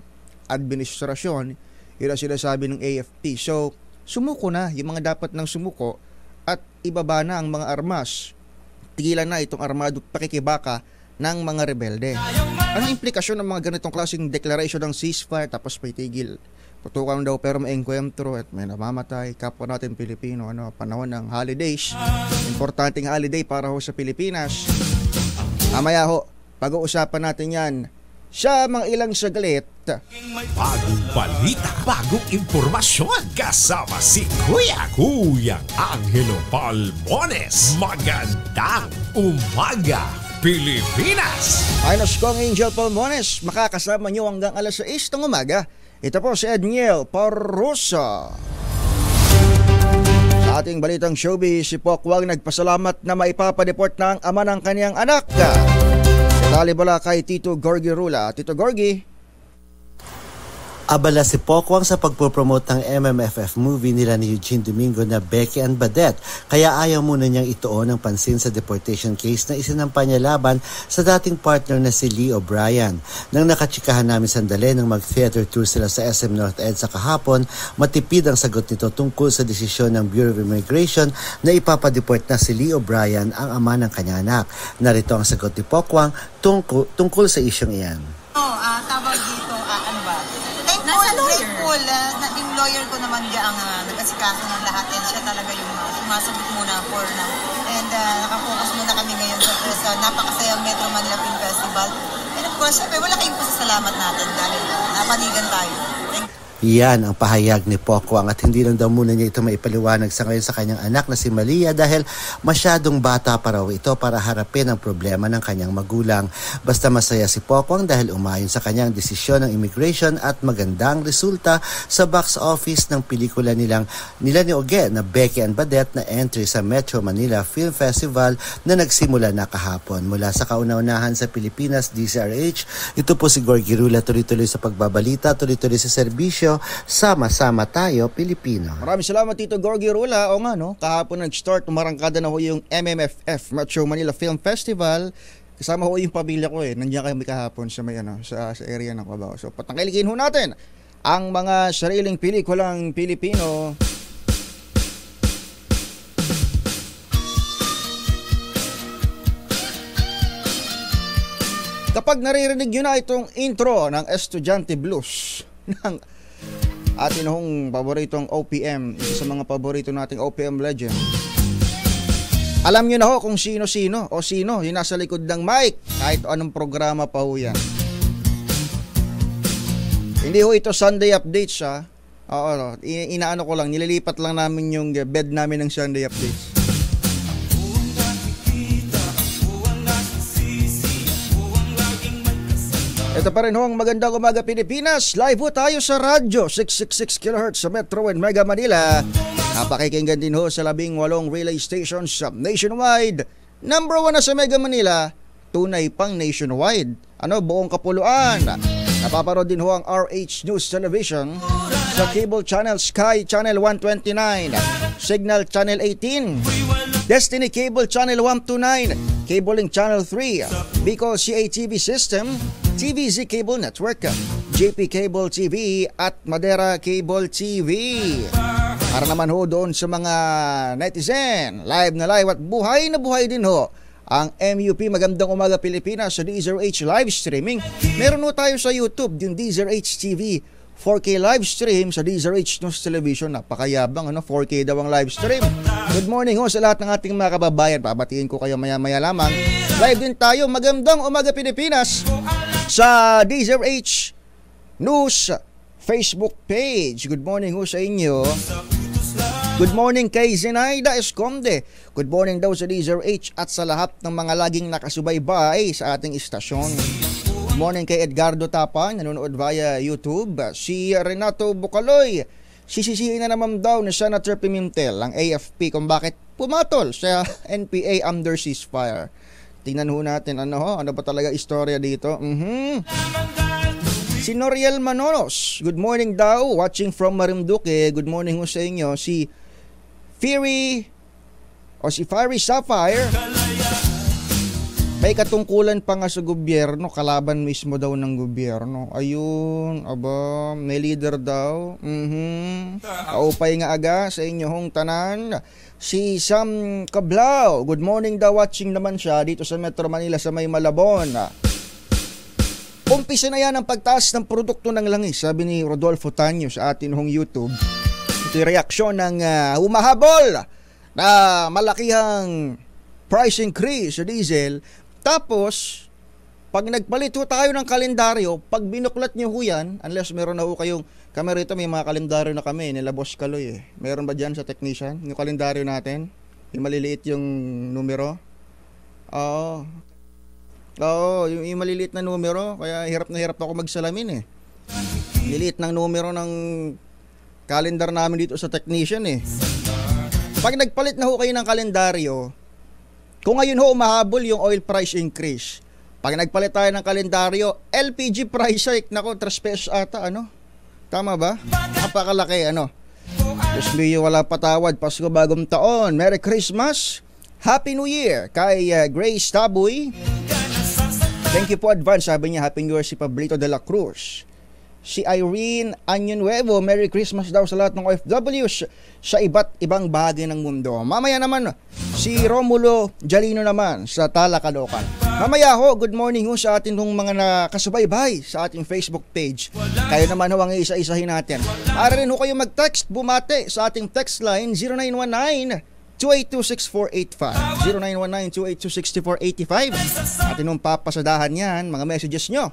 administrasyon, yun ang sinasabi ng AFP. So, sumuko na yung mga dapat nang sumuko at ibaba na ang mga armas. Tigilan na itong armado pakikibaka ng mga rebelde. Anong implikasyon ng mga ganitong klaseng declaration ng ceasefire tapos may tigil? Tutukan daw pero may enkwentro at may namamatay. Kapwa natin Pilipino, panahon ng holidays. Importanteng holiday para ho sa Pilipinas. Mamaya ho, pag-uusapan natin yan sa mga ilang saglit. Bagong balita, bagong impormasyon. Kasama si Kuyang Angelo Palmones. Magandang umaga, Pilipinas! Ayos kong Angel Palmones, makakasama nyo hanggang alas 6 ng umaga. Ito po si Edniel Parrosa. Sa ating balitang showbiz, si Pokwang nagpasalamat na maipapadeport na ang ama ng kanyang anak. Dali bala kay Tito Gorgie Rula. Tito Gorgie. Abala si Pokwang sa pagpopromote ng MMFF movie nila ni Eugene Domingo na Becky and Badette, kaya ayaw muna niyang ituon ng pansin sa deportation case na isinampa niya laban sa dating partner na si Lee O'Brien. Nang nakachikahan namin sandali nang mag-theater tour sila sa SM North EDSA kahapon, matipid ang sagot nito tungkol sa desisyon ng Bureau of Immigration na ipapadeport na si Lee O'Brien, ang ama ng kanyang anak. Narito ang sagot ni Pokwang tungkol sa isyong iyan. Tawag dito, ano ba? Grateful, yung lawyer ko naman ang nag-asikaso ng lahat and siya talaga yung sumasagot muna for now. And nakafocus muna kami ngayon sa napakasayang Metro Manila Film Festival. And of course, syempre, wala kayong pasasalamat natin dahil napanigan tayo. Yan ang pahayag ni Pokwang at hindi lang daw muna niya ito maipaliwanag sa ngayon sa kanyang anak na si Malia dahil masyadong bata pa raw ito para harapin ang problema ng kanyang magulang. Basta masaya si Pokwang dahil umayon sa kanyang desisyon ng immigration at magandang resulta sa box office ng pelikula nila ni Oge na Becky and Badette na entry sa Metro Manila Film Festival na nagsimula na kahapon. Mula sa kauna-unahan sa Pilipinas, DZRH, ito po si Gorgie Rula, tuloy-tuloy sa pagbabalita, tuloy-tuloy sa serbisyo. Sama-sama tayo, Pilipino. Maraming salamat Tito Gorgie Rula. O nga kahapon nag-start, umarangkada na ho yung MMFF, Metro Manila Film Festival. Kasama ho yung pamilya ko nandiyan kami kahapon sa may sa area ng Cubao. So patangkilikin ho natin ang mga sariling pelikulang Pilipino. Kapag naririnig nyo na itong intro ng Estudyante Blues ng atin hong paboritong OPM, isa sa mga paborito nating OPM legend, alam nyo na ho kung sino-sino o sino yung nasa likod ng mic kahit anong programa pa ho yan. Hindi ho ito Sunday Updates inaano ko lang, nililipat lang namin yung bed namin ng Sunday Updates. Ito pa rin ho ang Magandang Umaga Pilipinas. Live ho tayo sa radyo 666 kHz sa Metro and Mega Manila. Napakikinggan din ho sa 18 relay stations nationwide. Number 1 na sa Mega Manila, tunay pang nationwide. Buong kapuluan. Napaparod din ho ang RH News Television sa cable channel Sky Channel 129, Signal Channel 18, Destiny Cable Channel 129, Cabling Channel 3, Bicol CATV System, TVZ Cable Network, JP Cable TV at Madera Cable TV. Para naman ho doon sa mga netizen, live na live at buhay na buhay din ho ang MUP Magandang Umaga Pilipinas sa DZRH live streaming. Meron ho tayo sa YouTube, yung DZRH TV 4K live stream sa DZRH News Television. Napakayabang, 4K daw ang live stream. Good morning ho sa lahat ng ating mga kababayan. Pabatiin ko kayo maya-maya lamang. Live din tayo, magandang umaga Pilipinas, sa DZRH News Facebook page. Good morning ho sa inyo. Good morning kay Zenaida Esconde. Good morning daw sa DZRH at sa lahat ng mga laging nakasubaybay sa ating istasyon. Good morning kay Edgardo Tapang, nanonood via YouTube. Si Renato Bucaloy, sisisihin na naman daw ni Senator Pimentel ang AFP kung bakit pumatol sa NPA under ceasefire. Tingnan ho natin ano ba talaga istorya dito. Si Noriel Manonos, good morning daw, watching from Marinduque. Good morning ho sa inyo. Si Fiery Sapphire, may katungkulan pa nga sa gobyerno, kalaban mismo daw ng gobyerno. Ayun, may leader daw. Kaupay nga aga sa inyong tanan. Si Sam Cablao, good morning daw, watching naman siya dito sa Metro Manila sa May Malabon. Umpisa na yan ang pagtaas ng produkto ng langis, sabi ni Rodolfo Tanyo sa atin hong YouTube. Ito yung reaksyon ng humahabol na malakihang price increase sa diesel. Tapos, pag nagpalit ho tayo ng kalendaryo, pag binuklat nyo ho yan, unless meron na ho kayong, kami rito may mga kalendaryo na kami, nila Boss Kaloy Meron ba dyan sa technician? Yung kalendaryo natin? Yung maliliit yung numero? Oo, yung maliliit na numero, kaya hirap na ako magsalamin Liliit ng numero ng calendar namin dito sa technician Pag nagpalit na ho kayo ng kalendaryo, kung ngayon ho umahabol yung oil price increase, pag nagpalit tayo ng kalendaryo, LPG price hike, 3 pesos ata, Tama ba? Napakalaki, Diyos biyo, wala patawad, Pasko bagong taon, Merry Christmas, Happy New Year, kay Grace Taboy. Thank you po advance, sabi niya, Happy New Year si Pablito de la Cruz. Si Irene Año-Nuevo, Merry Christmas daw sa lahat ng OFWs sa iba't ibang bahagi ng mundo. Mamaya naman, si Romulo Jalino naman sa Tala, Caloocan. Mamaya ho, good morning ho sa atin ng mga nakasubaybay sa ating Facebook page. Kayo naman ho ang isa-isahin natin. Maaari rin ho kayo mag-text, bumate sa ating text line 0919-282-6485. 0919-282-6485. Atin hong papasadahan yan, mga messages nyo.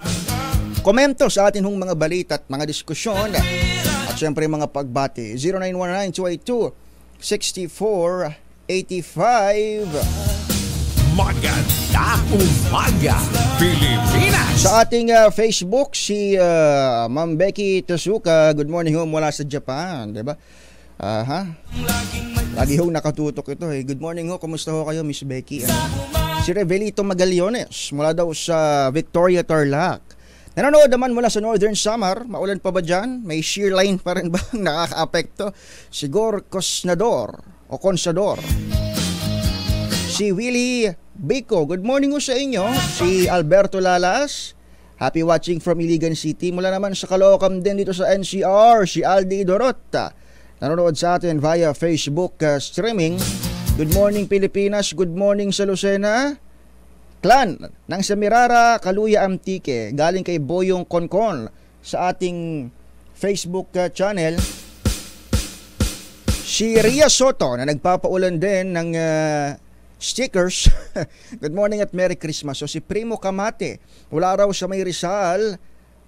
Komento sa atin hong mga balita at mga diskusyon at syempre mga pagbati. 0919-282-6485. Magandang umaga, Pilipinas! Sa ating Facebook, si Ma'am Becky Tasuka, good morning ho mula sa Japan, diba? Lagi hong nakatutok ito Good morning ho, kumusta ho kayo Miss Becky? Si Revelito Magallones, mula daw sa Victoria, Tarlac. Nanonood naman mula sa Northern Samar, maulan pa ba dyan? May shear line pa rin ba nakaka-apekto? Sigor Consador. Si Willie Bico, good morning ho sa inyo. Si Alberto Lalas, happy watching from Iligan City. Mula naman sa Caloocan din dito sa NCR, si Aldi Dorota. Nanonood sa atin via Facebook streaming. Good morning Pilipinas, good morning sa Lucena. Clan ng Semirara, Kaluya, Antique, galing kay Boyong Konkon sa ating Facebook channel. Si Ria Soto na nagpapaulan din ng stickers. Good morning at Merry Christmas. So si Primo Kamate, wala raw sa May Rizal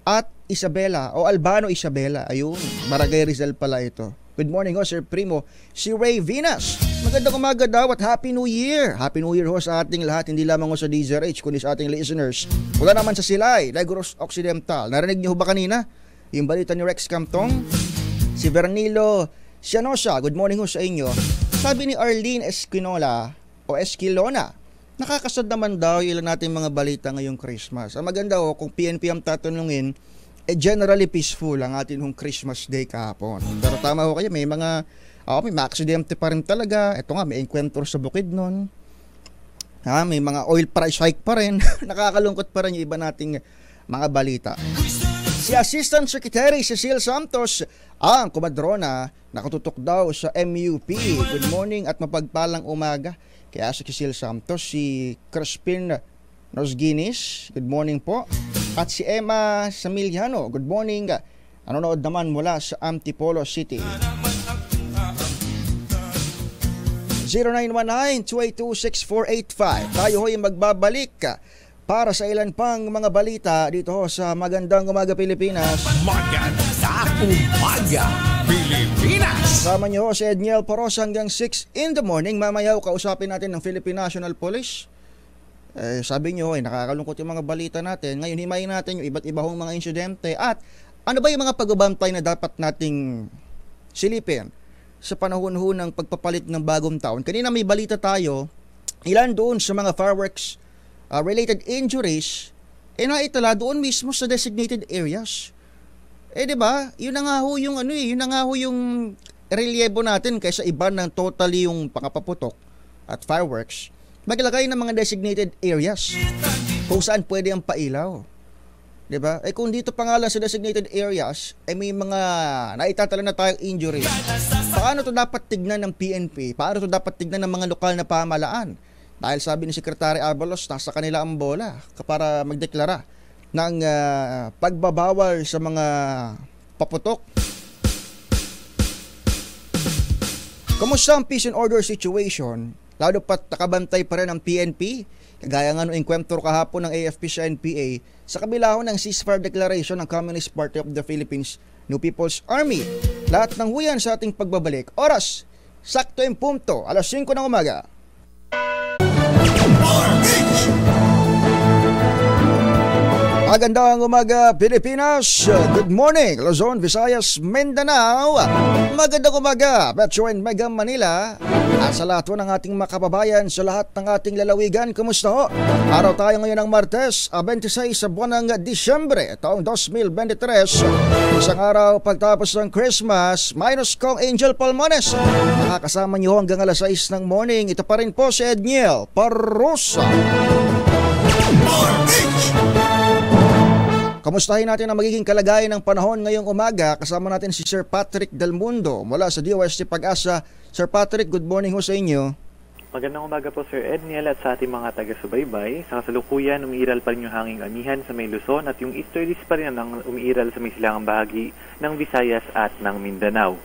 at Isabela o Albano Isabela. Ayun, Barangay Rizal pala ito. Good morning ho Sir Primo. Si Ray Venus, magandang umaga daw at Happy New Year. Happy New Year ho sa ating lahat, hindi lamang ho sa DZRH kundi sa ating listeners. Wala naman sa Silay, Negros Occidental. Narinig niyo ho ba kanina yung balita ni Rex Camptong? Si Vernilo Sianosa, good morning ho sa inyo. Sabi ni Arlene Esquilona, nakakasad naman daw yung ilan natin mga balita ngayong Christmas. Ang maganda ho, kung PNP ang tatanungin, generally peaceful ang ating hong Christmas Day kahapon. Pero tama ho kayo, may mga aksidente pa rin talaga. Ito nga, may encounter sa Bukidnon. May mga oil price hike pa rin. Nakakalungkot pa rin yung iba nating mga balita. Si Assistant Secretary Cecil Santos, ang kumadrona, nakatutok daw sa MUP. Good morning at mapagpalang umaga. Kaya si Cecil Santos, si Crispin Nosguinis, good morning po. At si Emma Samiliano, good morning. nanonood naman mula sa Antipolo City. 0919-282-6485. Tayo ho'y magbabalik para sa ilan pang mga balita dito sa Magandang Umaga Pilipinas. Magandang Umaga Pilipinas. Kasama niyo si Edniel Poros hanggang 6 in the morning. Mamaya kausapin natin ng Philippine National Police. Sabi niyo nakakalungkot yung mga balita natin. Ngayon himayin natin yung iba't ibang mga insidente at ano ba yung mga pagbabantay na dapat nating silipin sa panahon ng pagpapalit ng bagong taon. Kanina may balita tayo, ilan doon sa mga fireworks related injuries, naitala doon mismo sa designated areas. Di ba? Yun na nga ho yung yun na nga ho yung relievo natin kaysa iba ng totally yung pangapaputok at fireworks. Maglagay ng mga designated areas kung saan pwede ang pailaw. Diba? Kung dito pa nga lang sa designated areas may mga naitatala na tayong injury, paano to dapat tignan ng PNP? Paano to dapat tignan ng mga lokal na pamahalaan? Dahil sabi ni Secretary Abalos, nasa kanila ang bola para magdeklara ng pagbabawal sa mga paputok. Kumusta ang peace and order situation? Lalo pat nakabantay pa rin ang PNP, kagaya nga nung enkwentro kahapon ng AFP sa NPA, sa kabila ng ceasefire declaration ng Communist Party of the Philippines, New People's Army. Lahat ng huyan sa ating pagbabalik. Oras, sakto yung punto, 5:00 ng umaga. Magandang umaga Pilipinas. Good morning Luzon, Visayas, Mindanao. Magandang umaga Metro and Mega Manila. At sa lahat ng ating makababayan sa lahat ng ating lalawigan, kumusta ho? Araw tayo ngayon ng Martes, 26 sa buwan ng Disyembre, taong 2023. Isang araw pagtapos ng Christmas, minus kong Angel Palmones. Nakakasama niyo hanggang alas 6 ng morning. Ito pa rin po si Edniel Parusa. Kamustahin natin ang magiging kalagayan ng panahon ngayong umaga. Kasama natin si Sir Patrick Del Mundo mula sa DOST Pag-asa. Sir Patrick, good morning ho sa inyo. Magandang umaga po Sir Edniel at sa ating mga taga-subaybay. Sa kasalukuyan, umiiral pa rin yung hanging amihan sa may Luzon at yung easterlies pa rin ang umiiral sa may silangang bahagi ng Visayas at ng Mindanao.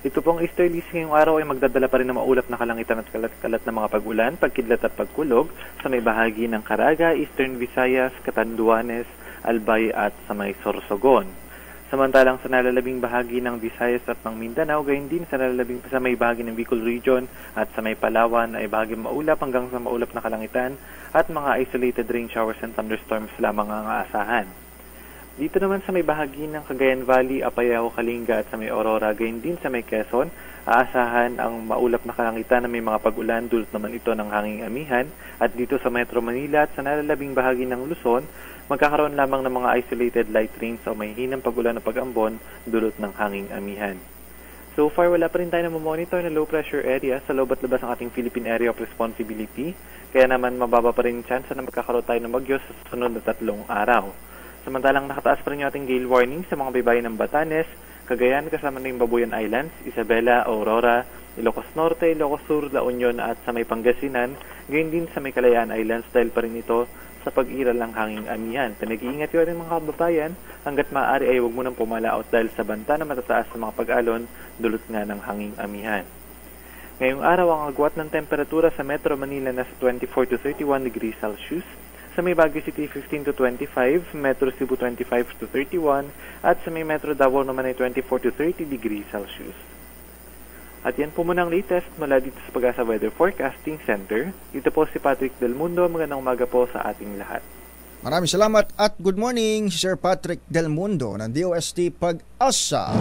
Ito pong easterlies ngayong araw ay magdadala pa rin ng maulap na kalangitan at kalat-kalat na mga pag-ulan, pagkidlat at pagkulog sa may bahagi ng Caraga, Eastern Visayas, Catanduanes, Albay at sa may Sorsogon. Samantalang sa nalalabing bahagi ng Visayas at ng Mindanao, gayon din sa may bahagi ng Bicol Region at sa may Palawan ay bahagi maulap hanggang sa maulap na kalangitan at mga isolated rain showers and thunderstorms lamang ang aasahan. Dito naman sa may bahagi ng Cagayan Valley, Apayao, Kalinga at sa may Aurora, gayon din sa may Quezon, aasahan ang maulap na kalangitan na may mga pag-ulan, dulot naman ito ng hanging amihan. At dito sa Metro Manila at sa nalalabing bahagi ng Luzon, magkakaroon lamang ng mga isolated light rains o may hinang pag-ulan o pag-ambon dulot ng hanging amihan. So far, wala pa rin tayo na monitor na low pressure area sa loob at labas ng ating Philippine Area of Responsibility. Kaya naman mababa pa rin chance na magkakaroon tayo ng bagyo sa sunod na 3 araw. Samantalang nakataas pa rin yung ating gale warning sa mga baybayin ng Batanes, Cagayan kasama na yung Babuyan Islands, Isabela, Aurora, Ilocos Norte, Ilocos Sur, La Union at sa may Pangasinan, gayon din sa may Kalayaan Islands dahil pa rin ito sa pag-iral ng hanging amihan. Pinag-iingat yun rin mga kababayan, hanggat maaari ay huwag mo nang pumalaot dahil sa banta na matataas sa mga pag-alon, dulot nga ng hanging amihan. Ngayong araw ang agwat ng temperatura sa Metro Manila nasa 24 to 31 degrees Celsius, sa may Baguio City 15 to 25, Metro Cebu 25 to 31, at sa may Metro Davao naman ay 24 to 30 degrees Celsius. At yan po muna ang latest mula dito sa Pag-asa Weather Forecasting Center. Ito po si Patrick Del Mundo. Magandang umaga po sa ating lahat. Maraming salamat at good morning si Sir Patrick Del Mundo ng DOST Pag-asa.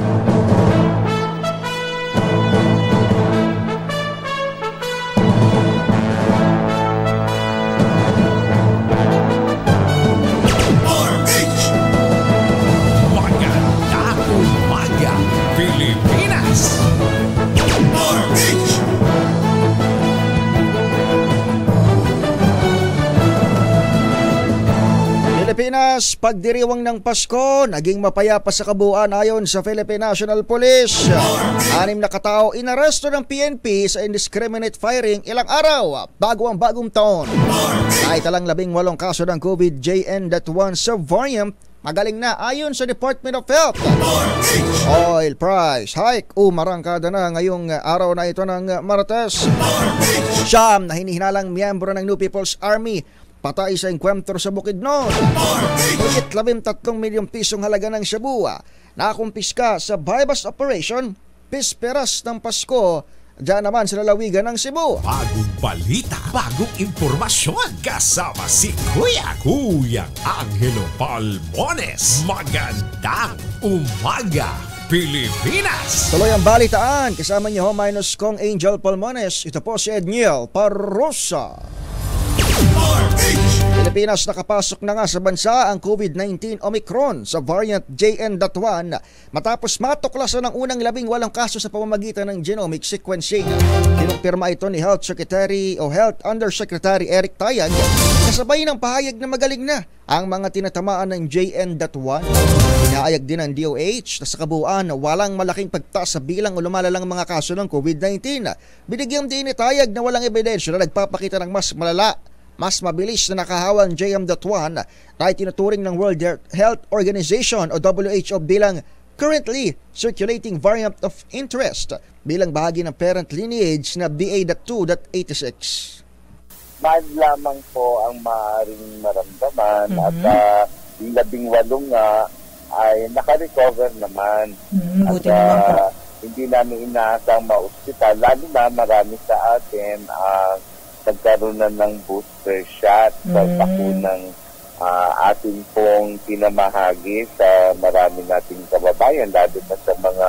Magandang umaga Pilipinas. Pilipinas, pagdiriwang ng Pasko, naging mapayapa sa kabuuan ayon sa Philippine National Police. 6 na katao inaresto ng PNP sa indiscriminate firing ilang araw bago ang bagong taon. Kahit lang 18 kaso ng COVID-JN.1 subvariant magaling na ayon sa Department of Health. Oil price hike umarangkada na ngayong araw na ito ng Martes. Siyam na hinihinalang miyembro ng New People's Army patay sa engkwentro sa Bukidnon. Higit 13 milyong pisong halaga ng shabu nakumpiska sa bypass operation pisperas ng Pasko diyan naman sa lalawigan ng Cebu. Bagong balita, bagong impormasyon. Kasama si Kuyang Angelo Palmones. Magandang umaga, Pilipinas! Tuloy ang balitaan. Kasama niyo minus Kong Angel Palmones. Ito po si Edniel Parrosa. Pilipinas, nakapasok na nga sa bansa ang COVID-19 Omicron sa variant JN.1 matapos matuklasan ng unang 18 kaso sa pamamagitan ng genomic sequencing. Kinumpirma ito ni Health Undersecretary Eric Tayag kasabay ng pahayag na magaling na ang mga tinatamaan ng JN.1. Inahayag din ng DOH na sa kabuuan walang malaking pagtaas sa bilang o lumalalang mga kaso ng COVID-19. Binigyang din ni Tayag na walang ebidensya na nagpapakita ng mas malala, mas mabilis na nakahawang JN.1 na itinuturing ng World Health Organization o WHO bilang currently circulating variant of interest bilang bahagi ng parent lineage na BA.2.86. Mild lamang po ang maaaring maramdaman at 18 nga ay naka-recover naman. At hindi namin inaasang ma-hospital, lalo na marami sa atin nagkaroon na ng booster shot sa bakunang ating pong pinamahagi sa marami nating kababayan, lalo na sa mga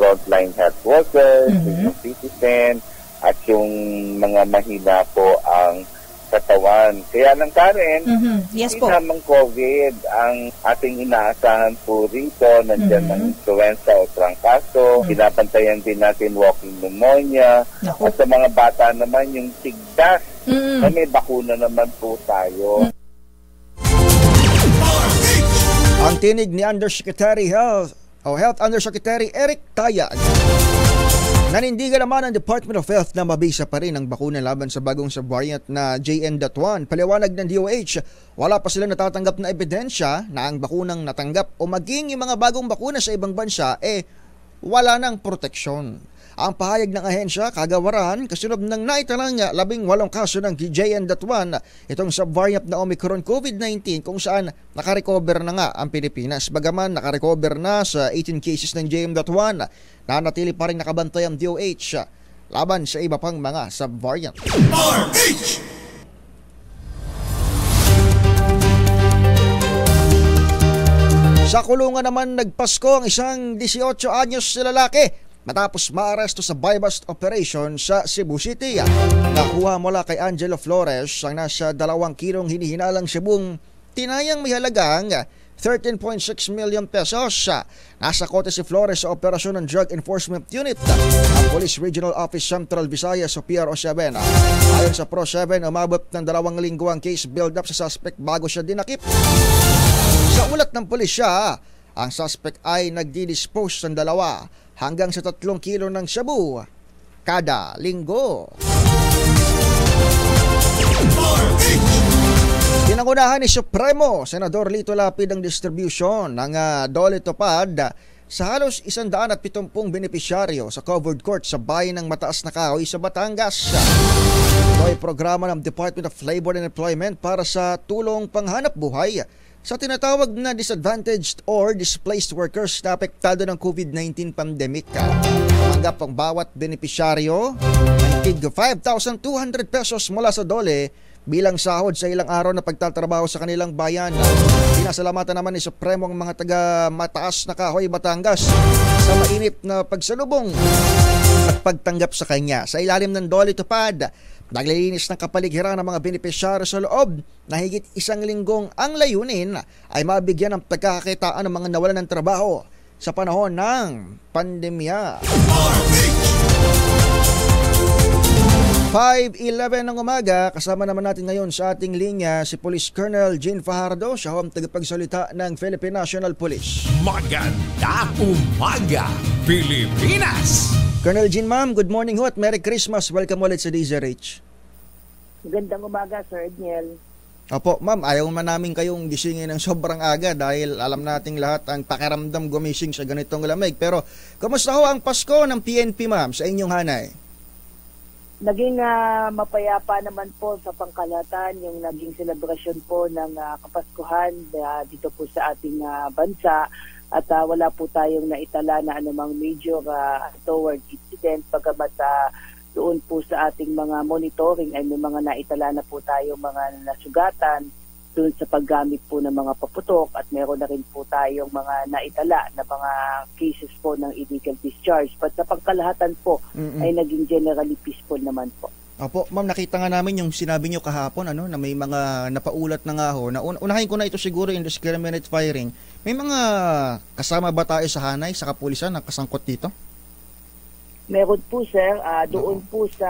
frontline health workers, senior citizen, at yung mga mahina po ang katawan. Kaya lang Karen, Yes hindi po. namang COVID ang ating inaasahan po rito. Nandiyan ng influenza o trangkaso. Pinapantayan din natin walking pneumonia. At sa mga bata naman yung tigdas na may bakuna naman po tayo. Ang tinig ni Health Undersecretary Eric Tayag. Nanindigan naman ang Department of Health na mabisa pa rin ang bakuna laban sa bagong subvariant na JN.1. Paliwanag ng DOH, wala pa silang natatanggap na ebidensya na ang bakunang natanggap o maging yung mga bagong bakuna sa ibang bansa wala ng proteksyon. Ang pahayag ng ahensya, kagawaran, kasunod ng naitalang 18 kaso ng JN.1, itong subvariant na Omicron COVID-19 kung saan nakarecover na nga ang Pilipinas. Bagaman nakarecover na sa 18 cases ng JN.1, nanatili pa rin nakabantay ang DOH laban sa iba pang mga subvariant. Sa kulungan naman nagpasko ang isang 18 anyos na lalaki matapos maaresto sa buy-bust operation sa Cebu City. Nakuha mula kay Angelo Flores ang nasa 2 kilong hinihinalang Cebung tinayang may halagang 13.6 million pesos. Nasa kote si Flores sa operasyon ng Drug Enforcement Unit ng Police Regional Office Central Visayas o PRO7. Ayon sa PRO7, umabot ng 2 linggo ang case build-up sa suspect bago siya dinakip. Sa ulat ng pulisya, ang suspect ay nagdi-dispose ng 2 hanggang sa 3 kilo ng shabu kada linggo. Pinangunahan ni Supremo Senador Lito Lapid ang distribution ng Dole Tupad sa halos 170 benepisyaryo sa covered court sa bayan ng Mataas na Kahoy sa Batangas. Ito ay programa ng Department of Labor and Employment para sa tulong panghanap buhay sa tinatawag na disadvantaged or displaced workers na apektado ng COVID-19 pandemic. Tumanggap ang bawat benepisyaryo ng tig 5,200 pesos mula sa Dole bilang sahod sa ilang araw na pagtatrabaho sa kanilang bayan. Pinasalamatan naman ni Supremo ang mga taga Mataas na Kahoy, Batangas sa mainit na pagsalubong at pagtanggap sa kanya. Sa ilalim ng Dole Tupad, naglilinis ng kapaligiran ng mga benepisyaryo sa loob na higit 1 linggong ang layunin ay mabigyan ng pagkakakitaan ng mga nawalan ng trabaho sa panahon ng pandemya. 5:11 ng umaga, kasama naman natin ngayon sa ating linya si Police Colonel Jean Fajardo, siya ang tagapagsalita ng Philippine National Police. Magandang umaga, Pilipinas! Colonel Jean, ma'am, good morning ho at Merry Christmas. Welcome ulit sa DZRH. Magandang umaga, Sir Edniel. Opo, ma'am, ayaw man namin kayong gisingin ng sobrang aga dahil alam nating lahat ang pakiramdam gumising sa ganitong lamig. Pero, kumusta ho ang Pasko ng PNP, ma'am, sa inyong hanay? Naging mapayapa naman po sa pangkalahatan yung naging selebrasyon po ng Kapaskuhan dito po sa ating bansa. At wala po tayong naitala na anumang major toward incident, bagamat doon po sa ating mga monitoring ay may mga naitala na po tayo mga nasugatan doon sa paggamit po ng mga paputok, at meron na rin po tayong mga naitala na mga cases po ng illegal discharge. But sa pangkalahatan po ay naging generally peaceful naman po. Opo, ma'am, nakita nga namin yung sinabi nyo kahapon na may mga napaulat na nga ho. Unahin ko na ito siguro, indiscriminate firing. May mga kasama ba tayo sa hanay, sa kapulisan na kasangkot dito? Meron po, sir. Doon po sa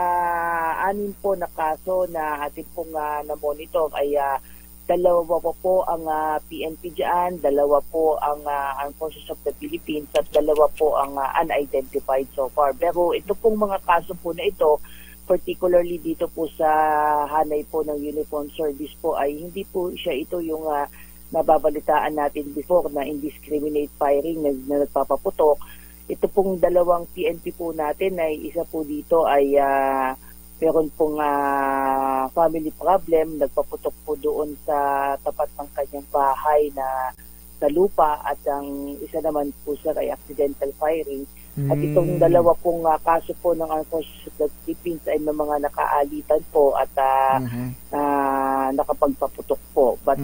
6 po na kaso na ating pong na-monitor ay 2 po ang PNP dyan, 2 po ang Armed Forces of the Philippines, at 2 po ang unidentified so far. Pero ito pong mga kaso po na ito, particularly dito po sa hanay po ng uniform service po, ay hindi po siya ito yung nababalitaan natin before na indiscriminate firing na nagpapaputok. Ito pong 2 PNP po natin ay isa po dito ay meron pong family problem, nagpaputok po doon sa tapat ng kanyang bahay na sa lupa, at ang isa naman po sir ay accidental firing. At itong 2 pong kaso po ng Armed Forces of the Philippines ay may mga nakaalitan po at nakapagpaputok po. But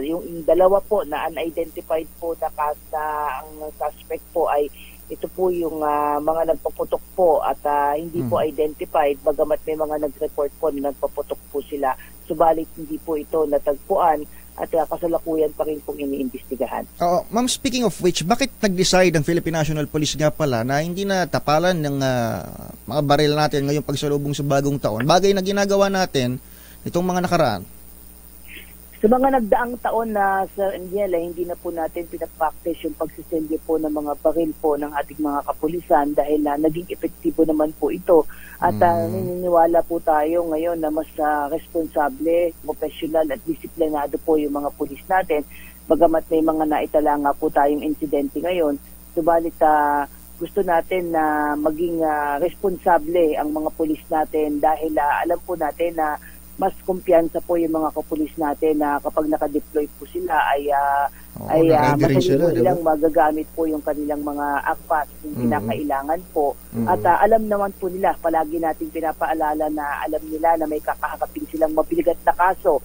yung 2 po na unidentified po na ang suspect po ay ito po yung mga nagpaputok po at hindi po identified, bagamat may mga nag-report po na nagpaputok po sila. Subalit hindi po ito natagpuan at kasalukuyan pa rin pong iniimbestigahan. Ma'am, speaking of which, bakit nag-decide ang Philippine National Police nga pala na hindi na tapalan ng mga baril natin ngayong pagsalubong sa bagong taon? Bagay na ginagawa natin itong mga nakaraan. Sa mga nagdaang taon na sa Indiela, hindi na po natin pinapractice yung pagsisendye po ng mga baril po ng ating mga kapulisan dahil naging epektibo naman po ito. At naniniwala po tayo ngayon na mas responsable, professional at disiplinado po yung mga pulis natin. Bagamat may mga naitala nga po tayong insidente ngayon, subalit gusto natin na maging responsable ang mga pulis natin dahil alam po natin na mas kumpiyansa po yung mga kapulis natin na kapag naka-deploy po sila ay madali nilang magagamit po yung kanilang mga akpas kung kinakailangan po. At alam naman po nila, palagi natin pinapaalala na alam nila na may kakaharapin silang mabigat na kaso,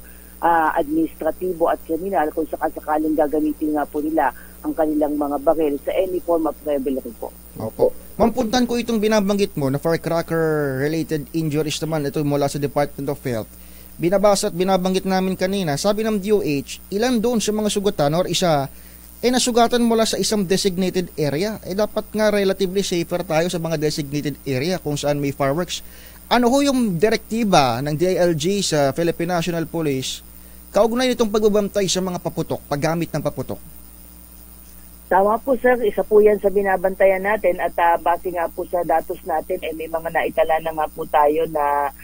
administratibo at kriminal kung sakasakaling gagamitin nga po nila ang kanilang mga baril sa any form of rivalry po. Opo. Mampuntan ko itong binabanggit mo na firecracker-related injuries naman ito mula sa Department of Health. Binabasa at binabanggit namin kanina, sabi ng DOH, ilan doon sa mga sugatan or isa nasugatan mula sa isang designated area. Dapat nga relatively safer tayo sa mga designated area kung saan may fireworks. Ano ho yung direktiba ng DILG sa Philippine National Police kaugnay nitong pagbabantay sa mga paputok, paggamit ng paputok? Tama po sir, isa po yan sa binabantayan natin at base nga po sa datos natin may mga naitala na nga po tayo na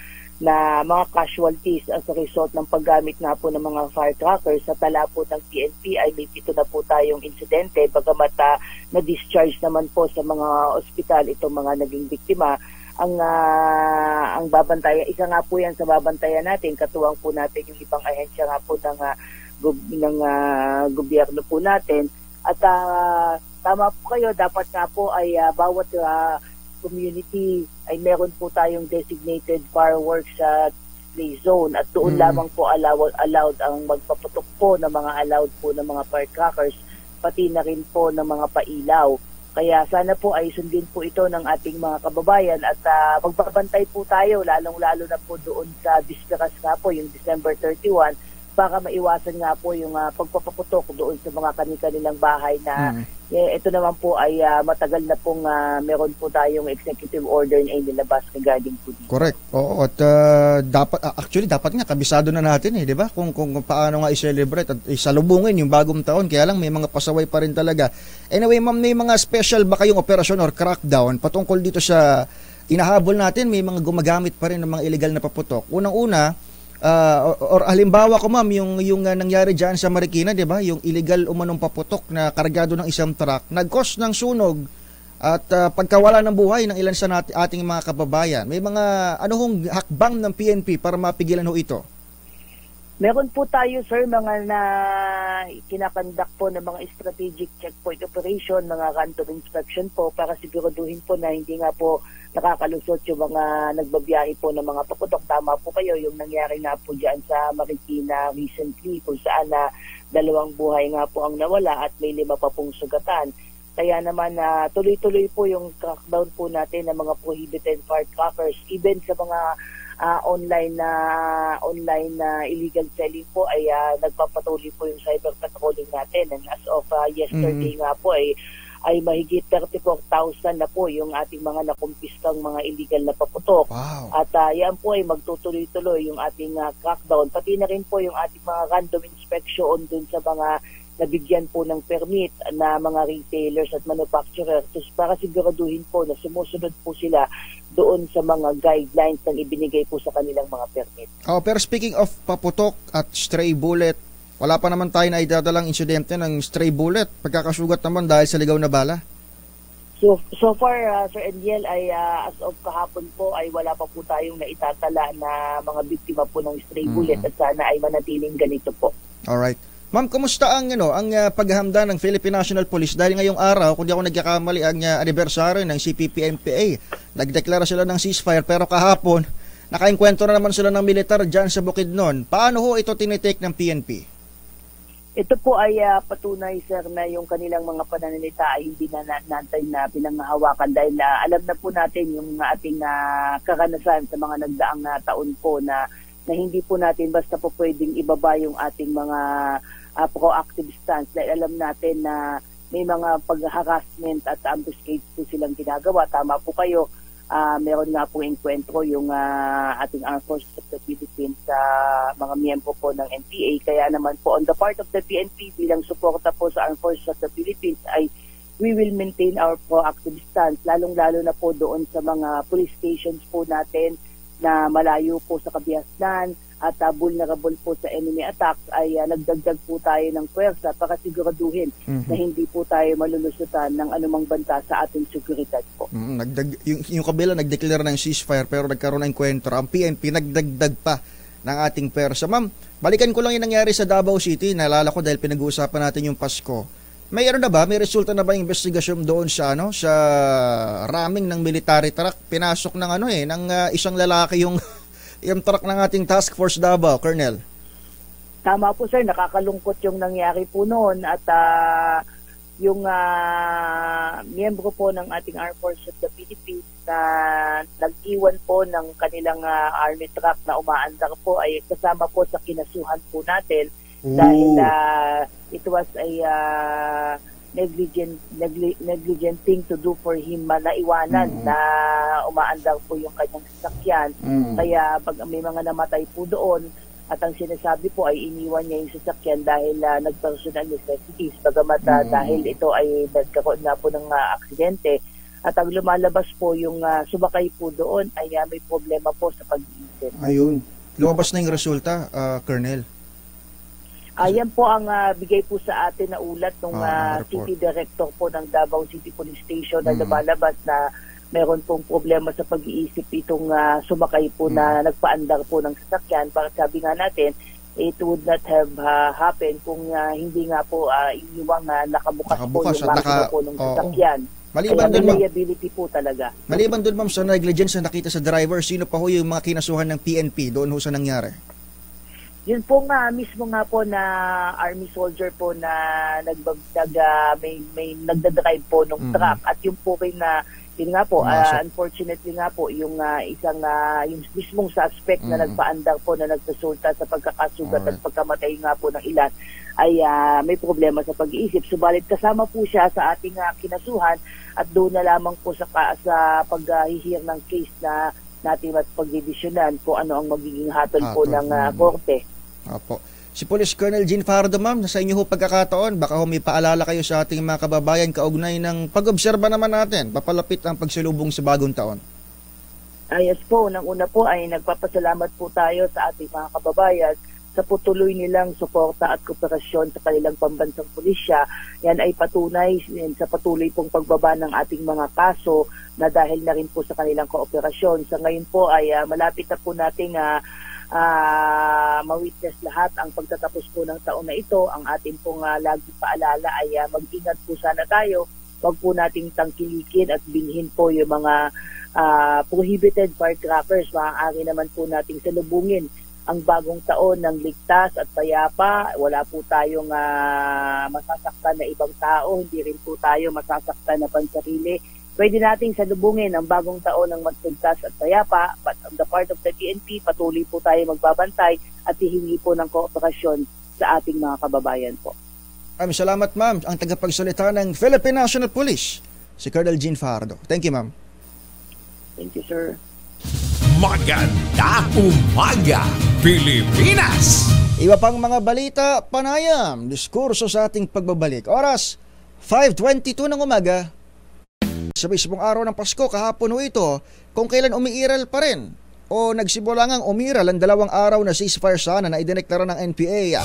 mga casualties as a result ng paggamit nga po ng mga firecrackers. Sa tala po ng PNP ay may 7 na po tayong insidente, bagamat na-discharge naman po sa mga ospital itong mga naging biktima. Ang babantayan, isa nga po yan sa babantayan natin, katuwang po natin yung ibang ahensya nga po ng gobyerno po natin. At tama po kayo, dapat nga po ay bawat community ay meron po tayong designated fireworks display zone at doon lamang po allowed ang magpaputok po ng mga allowed po ng mga firecrackers, pati na rin po ng mga pailaw. Kaya sana po ay sundin po ito ng ating mga kababayan at magbabantay po tayo lalong-lalo na po doon sa Bisperas nga po, yung December 31, para maiwasan nga po yung pagpapaputok doon sa mga kanilang bahay na ito naman po ay matagal na pong meron po tayong executive order na inilabas regarding po dito. Correct. Oo, at dapat nga kabisado na natin di ba? Kung paano nga i-celebrate at isalubungin yung bagong taon, kaya lang may mga pasaway pa rin talaga. Anyway, ma'am, may mga special ba kayong operasyon or crackdown patungkol dito sa inahabol natin? May mga gumagamit pa rin ng mga illegal na paputok. Unang-una, or halimbawa ko ma'am, yung nangyari diyan sa Marikina, 'di ba? Yung illegal umanong paputok na kargado ng isang truck, nag-cause ng sunog at pagkawala ng buhay ng ilan sa ating mga kababayan. May mga hong hakbang ng PNP para mapigilan ho ito? Meron po tayo, sir, mga na kinakandak po ng mga strategic checkpoint operation, mga random inspection po para siguraduhin po na hindi nga po nakakalusot yung mga nagbabiyahe po ng mga paputok. Tama po kayo, yung nangyari nga po dyan sa Marikina recently kung saan na 2 buhay nga po ang nawala at may 5 pa pong sugatan. Kaya naman tuloy-tuloy po yung crackdown po natin ng mga prohibited firecrackers, even sa mga online na illegal selling po ay nagpapatuloy po yung cyber patrolling natin, and as of yesterday nga po ay mahigit 34,000 na po yung ating mga nakumpiskang mga illegal na paputok. Wow. At yan po ay magtutuloy-tuloy yung ating crackdown, pati na rin po yung ating mga random inspection dun sa mga nabigyan po ng permit na mga retailers at manufacturers para siguraduhin po na sumusunod po sila doon sa mga guidelines na ibinigay po sa kanilang mga permit. Pero speaking of paputok at stray bullet, wala pa naman tayo na idadalang insidente ng stray bullet, pagkakasugat naman dahil sa ligaw na bala? So far, Sir Endiel, ay as of kahapon po ay wala pa po tayong naitatala na mga biktima po ng stray bullet at sana ay manatiling ganito po. Alright. Ma'am, kumusta ang paghahanda ng Philippine National Police dahil ngayong araw, kung di ako nagkakamali, ang anibersaryo ng CPP-MPA. Nagdeklara sila ng ceasefire pero kahapon nakaengkwentro na naman sila ng militar diyan sa Bukidnon. Paano ho ito tinitake ng PNP? Ito po ay patunay, sir, na yung kanilang mga pananalita ay hindi na natin na pinanghahawakan dahil alam na po natin yung ating karanasan sa mga nagdaang taon po na hindi po natin basta po pwedeng ibaba yung ating mga proactive stance dahil alam natin na may mga pag-harassment at ambuscades po silang ginagawa. Tama po kayo, meron nga po enkwentro yung ating Armed Forces of the Philippines sa mga miyembro po ng NPA. Kaya naman po on the part of the PNP bilang suporta po sa Armed Forces of the Philippines ay we will maintain our proactive stance, lalong-lalo na po doon sa mga police stations po natin na malayo po sa kabihasnan at vulnerable po sa enemy attacks ay nagdagdag po tayo ng puwersa para siguraduhin na hindi po tayo malulusutan ng anumang banta sa ating seguridad po. Yung kabila nagdeklara ng ceasefire pero nagkaroon ng enkwentro. Ang PNP nagdagdag pa ng ating puwersa. Ma'am, balikan ko lang yung nangyari sa Davao City. Naalala ko dahil pinag-uusapan natin yung Pasko. May resulta na ba yung investigasyon doon sa sa ramming ng military truck? Pinasok ng ng isang lalaki yung truck ng ating task force Davao, Colonel. Tama po, sir, nakakalungkot yung nangyari po noon at yung miyembro po ng ating Armed Forces of the Philippines na nag-iwan po ng kanilang army truck na umaandar po ay kasama po sa kinasuhan po natin. Dahil it was a negligent thing to do for him na iwanan na umaandar po yung kanyang sasakyan. Kaya pag may mga namatay po doon at ang sinasabi po ay iniwan niya yung sasakyan dahil nag-personal necessities. Bagamat dahil ito ay nagkaroon na po ng aksidente at ang lumalabas po yung sumakay po doon ay may problema po sa pag-iisip. Ayun. Lumabas na yung resulta, Colonel. Ayan po ang bigay po sa atin na ulat ng City Director po ng Davao City Police Station na lumalabas na meron pong problema sa pag-iisip itong sumakay po na nagpaandar po ng sasakyan. Para sabi nga natin, it would not have happened kung hindi nga po iniwang nakabukas po yung makina po ng sasakyan. Maliban doon, liability po talaga. Maliban doon, ma'am, sa negligence na nakita sa driver, sino pa ho yung mga kinasuhan ng PNP doon ho sa nangyari? Yun po nga, mismo nga po na army soldier po na may nagdadrive po ng truck at yung po rin na yun nga po, unfortunately nga po yung isang yung mismong suspect na nagpaandar po na nagresulta sa pagkakasugat at pagkamatay nga po ng ilan ay may problema sa pag-iisip. Subalit kasama po siya sa ating kinasuhan at doon na lamang po sa paghihir ng case na natin at pagdidisyonan kung ano ang magiging hatol po ng korte. Opo. Si Police Colonel Jean Fardo, ma'am, sa inyo ho pagkakataon, baka may paalala kayo sa ating mga kababayan kaugnay ng pag-obserba naman natin, papalapit ang pagsalubong sa bagong taon. Yes po, unang-una po ay nagpapasalamat po tayo sa ating mga kababayan sa patuloy nilang suporta at kooperasyon sa kanilang pambansang pulisya. Yan ay patunay sa patuloy pong pagbaba ng ating mga kaso na dahil na rin po sa kanilang kooperasyon. Sa ngayon po ay malapit na po nating ma-witness lahat ang pagtatapos po ng taon na ito. Ang ating pong lagi paalala ay mag-ingat po sana tayo. Huwag po nating tangkilikin at binhin po yung mga prohibited firecrackers. Maaari naman po nating salubungin ang bagong taon ng ligtas at payapa. Wala po tayong masasaktan na ibang tao, hindi rin po tayo masasaktan na pansarili. Pwede nating salubungin ang bagong taon ng ligtas at payapa, but on the part of the PNP, patuloy po tayo magbabantay at hihingi po ng kooperasyon sa ating mga kababayan po. Salamat, ma'am. Ang tagapagsalita ng Philippine National Police, si Colonel Jean Fajardo. Thank you, ma'am. Thank you, sir. Maganda umaga, Pilipinas! Iba pang mga balita, panayam, diskurso sa ating pagbabalik. Oras, 5:22 ng umaga. Sa mismong araw ng Pasko, kahapon ho ito, kung kailan umiiral pa rin o nagsimulangang umiral ang 2 araw na ceasefire sana na idineklara ng NPA.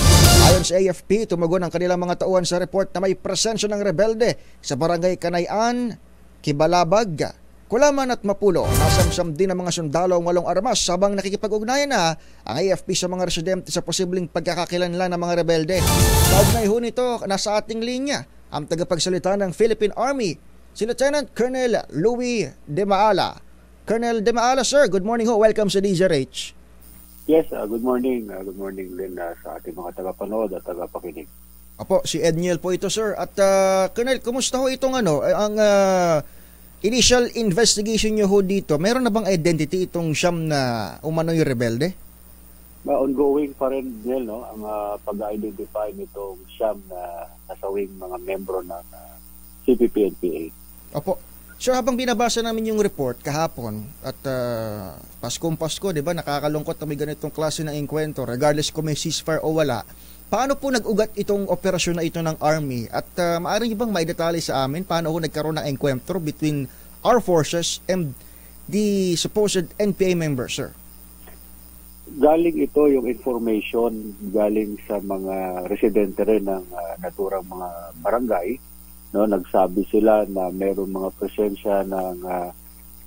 Ayon sa AFP, tumugon ang kanilang mga tauhan sa report na may presensya ng rebelde sa barangay Kanayan, Kibalabag, Kulaman at Mapulo. Nasamsam din ang mga sundalo ang 8 armas habang nakikipag-ugnayan na ang AFP sa mga residente sa posibleng pagkakakilanlan ng mga rebelde. Kaugnay ho nito, nasa ating linya ang tagapagsalita ng Philippine Army, si Lieutenant Colonel Louis De Maala. Colonel De Maala, sir, good morning ho. Welcome sa DZRH. Yes, good morning. Good morning din sa ating mga tagapanood at tagapakinig. Apo, si Edniel po ito, sir. At Colonel, kumusta ho itong ang initial investigation nyo ho dito? Meron na bang identity itong siyam na umano'y rebelde? Ongoing pa rin, Edniel, no? Ang pag-identify nitong siyam na nasawing mga membro ng CPP-NPA. Opo. Sir, habang binabasa namin yung report kahapon at Paskong Pasko, di ba, nakakalungkot na may ganitong klase ng engkwentro, regardless kung may ceasefire o wala. Paano po nag-ugat itong operasyon na ito ng Army? At maaari niyo bang maidetalye sa amin paano ho nagkaroon ng engkwentro between our forces and the supposed NPA members, sir? Galing ito yung information galing sa mga residente rin ng naturang mga barangay. No, nagsabi sila na mayroong mga presensya ng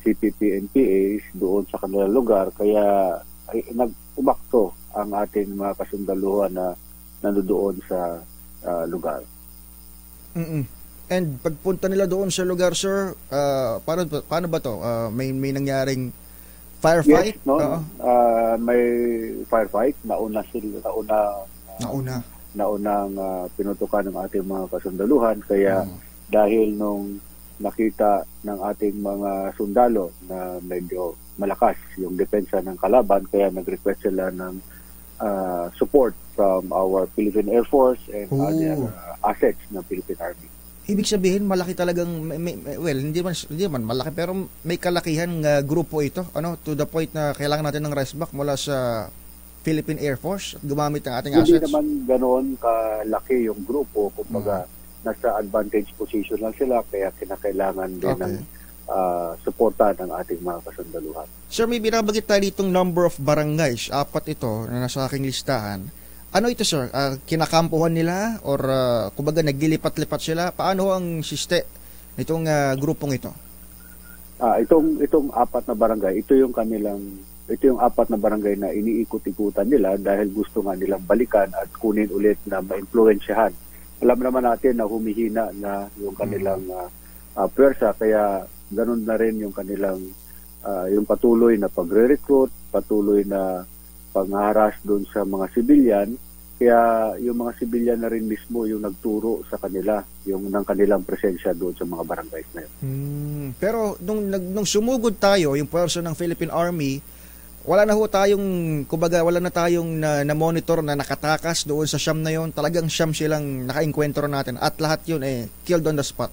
CPP-NPAs doon sa kanilang lugar, kaya nag-umakto ang ating mga kasundaluhan na nandoon sa lugar. And pagpunta nila doon sa lugar, sir, paano ba to? May nangyaring firefight? Yes, no? May firefight. Naunang pinutukan ng ating mga kasundaluhan, kaya dahil nung nakita ng ating mga sundalo na medyo malakas yung depensa ng kalaban, kaya nag-request sila ng support from our Philippine Air Force and other assets ng Philippine Army. Ibig sabihin, malaki talagang, hindi man malaki, pero may kalakihan grupo ito, to the point na kailangan natin ng resback mula sa Philippine Air Force at gumamit ng ating assets? Hindi naman ganoon kalaki yung grupo, kumbaga nasa advantage position lang sila, kaya kinakailangan din ng suporta ng ating mga kasundaluhan. Sir, may binabagit tayo ditong number of barangays, 4 ito na nasa aking listahan. Ano ito, sir? Kinakampuhan nila or kumbaga naglilipat-lipat sila? Paano ang siste nitong grupong ito? Itong 4 na barangay, ito yung 4 na barangay na iniikot-ikutan nila dahil gusto nga nilang balikan at kunin ulit na ma-influensyahan. Alam naman natin na humihina na yung kanilang pwersa, kaya ganun na rin yung kanilang yung patuloy na pagre-recruit, patuloy na pangharas doon sa mga sibilyan. Kaya yung mga sibilyan na rin mismo yung nagturo sa kanila, yung ng kanilang presensya doon sa mga barangays na yun. Pero nung sumugod tayo, yung pwersa ng Philippine Army, wala na tayong na-monitor na nakatakas doon sa siyam na yon. Talagang siyam silang naka-enkwentro natin at lahat yun killed on the spot.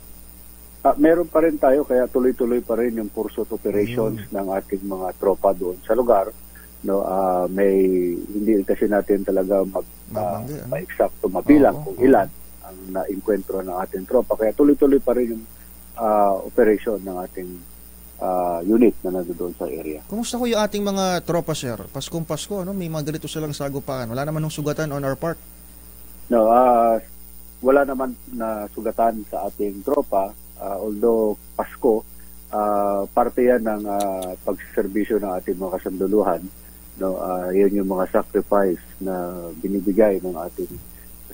Meron pa rin tayo, kaya tuloy-tuloy pa rin yung pursuit operations ng ating mga tropa doon sa lugar. No, hindi kasi natin talaga ma-exacto mabilang kung ilan ang na-enkwentro ng ating tropa, kaya tuloy-tuloy pa rin yung operation ng ating unit na nandoon sa area. Kumusta ko yung ating mga tropa, sir? Paskong Pasko, may mga ganito silang sagupaan. Wala naman ng sugatan on our part? No, wala naman na sugatan sa ating tropa. Although Pasko, parte yan ng pagsiservisyo ng ating mga kasunduluhan. No, yun yung mga sacrifice na binibigay ng ating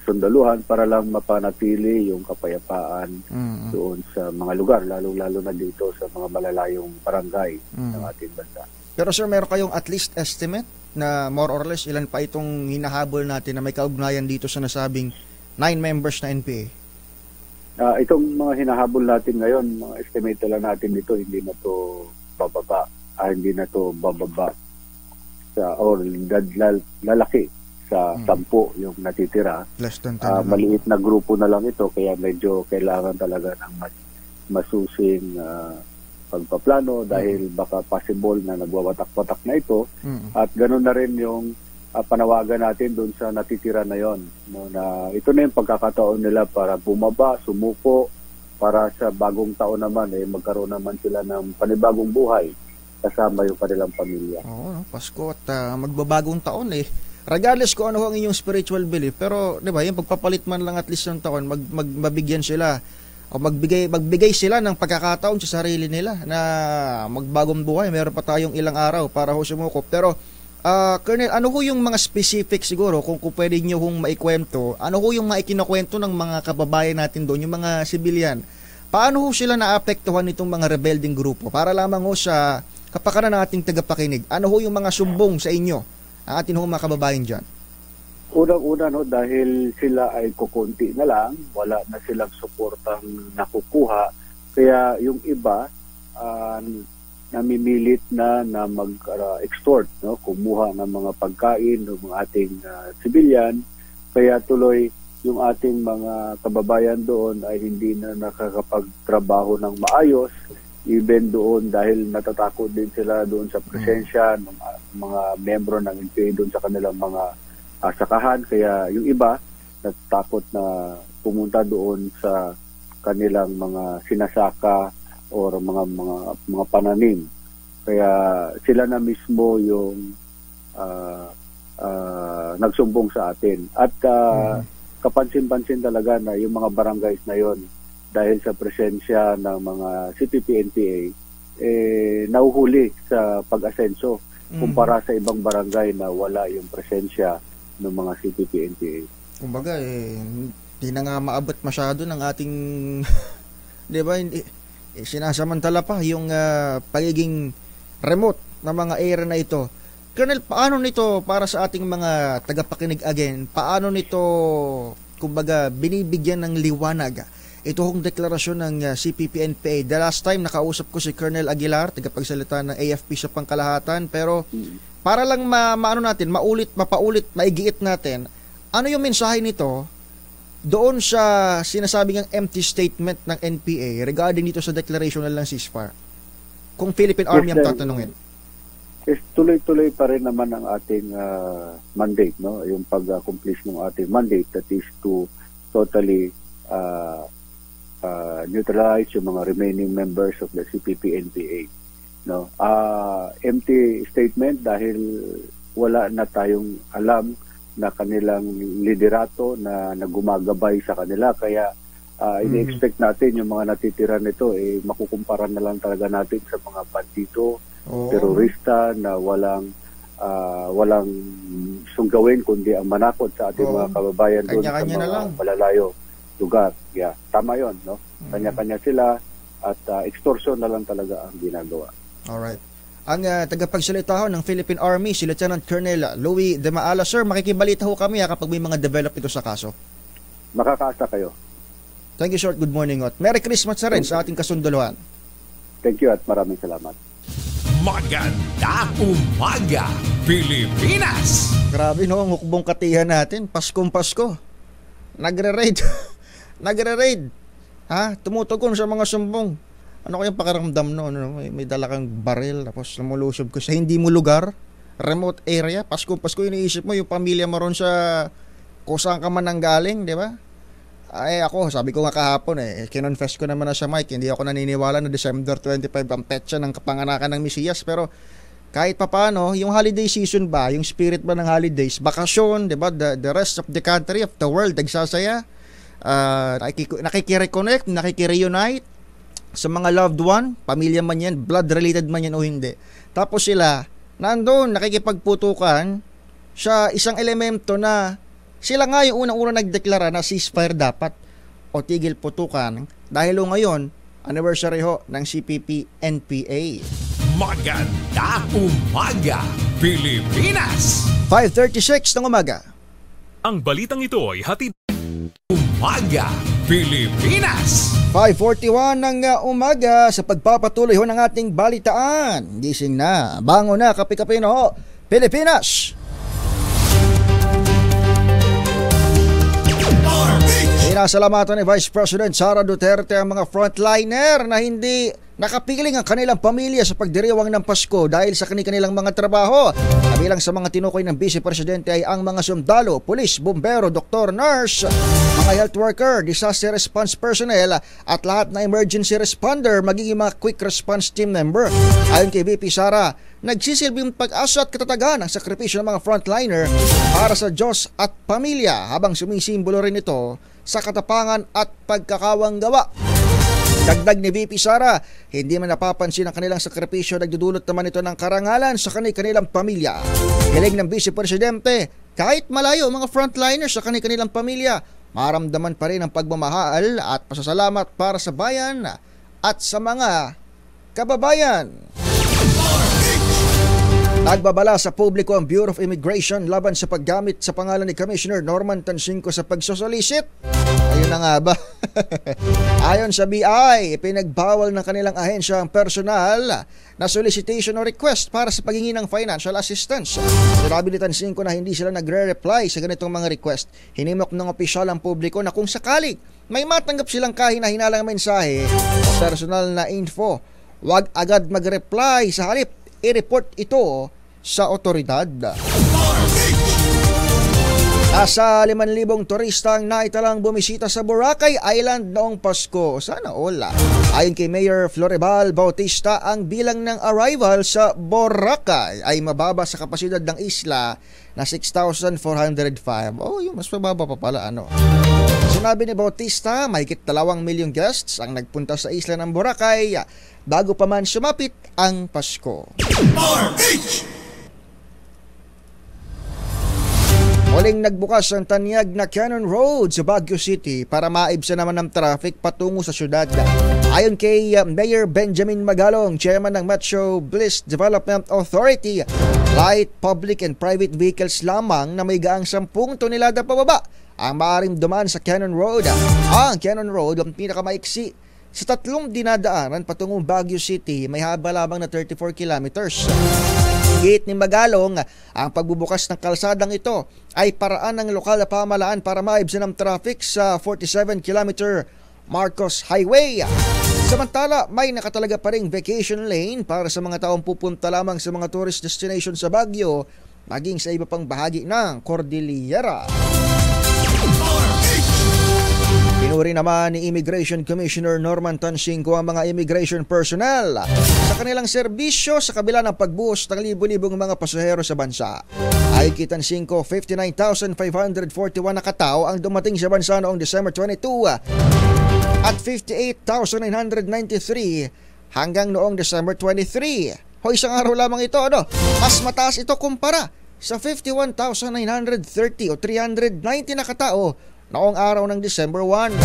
sundaluhan para lang mapanatili yung kapayapaan doon sa mga lugar, lalo na dito sa mga malalayong barangay ng ating bansa. Pero sir, meron kayong at least estimate na more or less ilan pa itong hinahabol natin na may kaugnayan dito sa nasabing 9 members na NPA? Itong mga hinahabol natin ngayon, mga estimate lang natin dito, hindi na to bababa or lalaki sa 10 yung natitira. Less than 10. Maliit na grupo na lang ito, kaya medyo kailangan talaga ng masusing pagpaplano dahil baka possible na nagwawatak-watak na ito. At ganoon na rin yung panawagan natin doon sa natitira na yon, no, na ito na yung pagkakataon nila para bumaba, sumuko, para sa bagong taon naman magkaroon naman sila ng panibagong buhay kasama yung kanilang pamilya. Oo, Pasko at magbabagong taon regardless kung ano ang inyong spiritual belief, pero 'di ba, yung pagpapalit man lang at least ng taon, mabigyan sila o magbigay sila ng pagkakataon sa sarili nila na magbagong buhay. Meron pa tayong ilang araw para sumuko. Pero Colonel, ano ho yung mga specific siguro kung pwede niyo hong maikwento, ano ho yung mga ikinakwento ng mga kababayan natin doon, yung mga sibilyan? Paano ho sila naapektuhan nitong mga rebelding grupo? Para lamang ho sa kapakanan ng ating tagapakinig, ano ho yung mga sumbong sa inyo ang ating mga kababayan dyan? Unang-una, dahil sila ay kukunti na lang, wala na silang suportang nakukuha, kaya yung iba namimilit na mag-extort, kumuha ng mga pagkain ng mga ating civilian, kaya tuloy yung ating mga kababayan doon ay hindi na nakakapagtrabaho ng maayos, even doon dahil natatakot din sila doon sa presensya ng mga membro ng NPA doon sa kanilang mga sakahan. Kaya yung iba natatakot na pumunta doon sa kanilang mga sinasaka o mga pananim. Kaya sila na mismo yung nagsumbong sa atin. At kapansin-pansin talaga na yung mga barangays na yon, dahil sa presensya ng mga CPP-NPA, nahuhuli sa pag-asenso kumpara sa ibang barangay na wala yung presensya ng mga CPP-NPA. Kumbaga, hindi na nga maabot masyado ng ating, di ba, sinasamantala pa yung pagiging remote na mga area na ito. Colonel, paano nito para sa ating mga tagapakinig again? Paano nito, kumbaga, binibigyan ng liwanag ito hong deklarasyon ng CPP-NPA? The last time nakausap ko si Colonel Aguilar, tagapagsalita ng AFP sa Pangkalahatan, pero para lang mapaulit, maigiit natin, ano yung mensahe nito doon sa sinasabing ang empty statement ng NPA regarding dito sa declaration ng ceasefire? Kung Philippine Army ang tatanungin. Tuloy-tuloy pa rin naman ang ating mandate, no? Yung pag-accomplish ng ating mandate, that is to totally neutralize yung mga remaining members of the CPP-NPA. No? Empty statement dahil wala na tayong alam na kanilang liderato na gumagabay sa kanila. Kaya ini-expect natin yung mga natitira nito, makukumpara na lang talaga natin sa mga bandito, terorista na walang sunggawin kundi ang manakot sa ating mga kababayan doon sa mga malalayo lugar. Yeah, tama yon, no? Kanya-kanya sila at extortion na lang talaga ang ginagawa. Alright. Ang tagapagsalita ng Philippine Army, si Lieutenant Colonel Louie De Maala. Sir, makikibalita ho kami kapag may mga develop ito sa kaso. Makakaasa kayo. Thank you, sir. Good morning. At Merry Christmas sa rin sa ating kasunduluhan. Thank you at maraming salamat. Magandang umaga, Pilipinas! Grabe no, ang hukbong katihan natin. Paskong Pasko. Nagre-raid. Nagre-raid. Tumutugon sa mga sumbong. Ano kayang pakiramdam no? May dala kang baril tapos lumulusob ko sa hindi mo lugar, remote area. Paskong Pasko, iniisip mo yung pamilya mo ron sa kung saan ka man nanggaling, di ba? Ay ako, sabi ko nga kahapon kinonfess ko naman na siya, Mike, hindi ako naniniwala na December 25 ang petsa ng kapanganakan ng Mesiyas, pero kahit papaano, yung holiday season ba, yung spirit ba ng holidays, bakasyon, 'di ba? The rest of the country, of the world nagsasaya, nakikireconnect, nakikireunite sa mga loved one, pamilya man yan, blood related man yan o hindi. Tapos sila nandoon nakikipagputukan sa isang elemento na sila nga yung unang-unang nagdeklara na ceasefire dapat o tigil putukan dahil ngayon anniversary ho ng CPP-NPA. Maganda umaga, Pilipinas! 5:36 ng umaga. Ang balitang ito ay hatid umaga, Pilipinas! 5:41 ng umaga sa pagpapatuloy ho ng ating balitaan. Gising na, bango na, kape-kape na ho, Pilipinas! Pinasalamatan ni Vice President Sara Duterte ang mga frontliner na hindi nakapiling ang kanilang pamilya sa pagdiriwang ng Pasko dahil sa kanilang mga trabaho. Kabilang sa mga tinukoy ng Vice Presidente ay ang mga sundalo, pulis, bumbero, doktor, nurse, mga health worker, disaster response personnel at lahat na emergency responder magiging mga quick response team member. Ayon kay VP Sara, nagsisilbing pag-asa at katatagan ang sakripisyo ng mga frontliner para sa Diyos at pamilya habang sumisimbolo rin ito sa katapangan at pagkakawang gawa. Dagdag ni VP Sara, hindi man napapansin ang kanilang sakripisyo, nagdudulot naman ito ng karangalan sa kanilang pamilya. Hiling ng Vice Presidente, kahit malayo mga frontliners sa kanilang pamilya, maramdaman pa rin ang pagmamahal at pasasalamat para sa bayan at sa mga kababayan. Nagbabala sa publiko ang Bureau of Immigration laban sa paggamit sa pangalan ni Commissioner Norman Tansinko sa pagsosolicit. Ayun na nga ba? Ayon sa BI, pinagbawal ng kanilang ahensya ang personal na solicitation o request para sa paghingi ng financial assistance. Sinabi ni Tansinko na hindi sila nagre-reply sa ganitong mga request. Hinimok ng opisyal ang publiko na kung sakali may matanggap silang kahina-hinalang mensahe o personal na info, huwag agad mag-reply, sa halip i-report ito sa otoridad. Nasa 5,000 turista ang naitalang bumisita sa Boracay Island noong Pasko. Sana all. Ayon kay Mayor Florebal Bautista, ang bilang ng arrival sa Boracay ay mababa sa kapasidad ng isla na 6,405. Yung mas mababa pa pala Sinabi ni Bautista, mahigit 2 milyong guests ang nagpunta sa isla ng Boracay bago pa man sumapit ang Pasko. Muling nagbukas ang tanyag na Cannon Road sa Baguio City para maibsan naman ng traffic patungo sa syudad. Ayon kay Mayor Benjamin Magalong, chairman ng Metro Bliss Development Authority, light public and private vehicles lamang na may gaang 10 tonelada pababa ang maaaring dumaan sa Cannon Road. Ang Cannon Road ang pinakamaiksi sa 3 dinadaanan patungong Baguio City, may haba lamang na 34 kilometers. Gate ni Magalong, ang pagbubukas ng kalsadang ito ay paraan ng lokal na pamahalaan para maibsan ang traffic sa 47-kilometer Marcos Highway. Samantala, may nakatalaga pa ring vacation lane para sa mga taong pupunta lamang sa mga tourist destination sa Baguio, maging sa iba pang bahagi ng Cordillera. Pinuri naman ni Immigration Commissioner Norman Tansinko ang mga immigration personnel sa kanilang serbisyo sa kabila ng pagbuhos ng libo-libong mga pasahero sa bansa. Ayon kay Tansinko, 59,541 na katao ang dumating sa bansa noong December 22 at 58,993 hanggang noong December 23. Isang araw lamang ito, mas mataas ito kumpara sa 51,930 o 390 na katao noong araw ng December 1.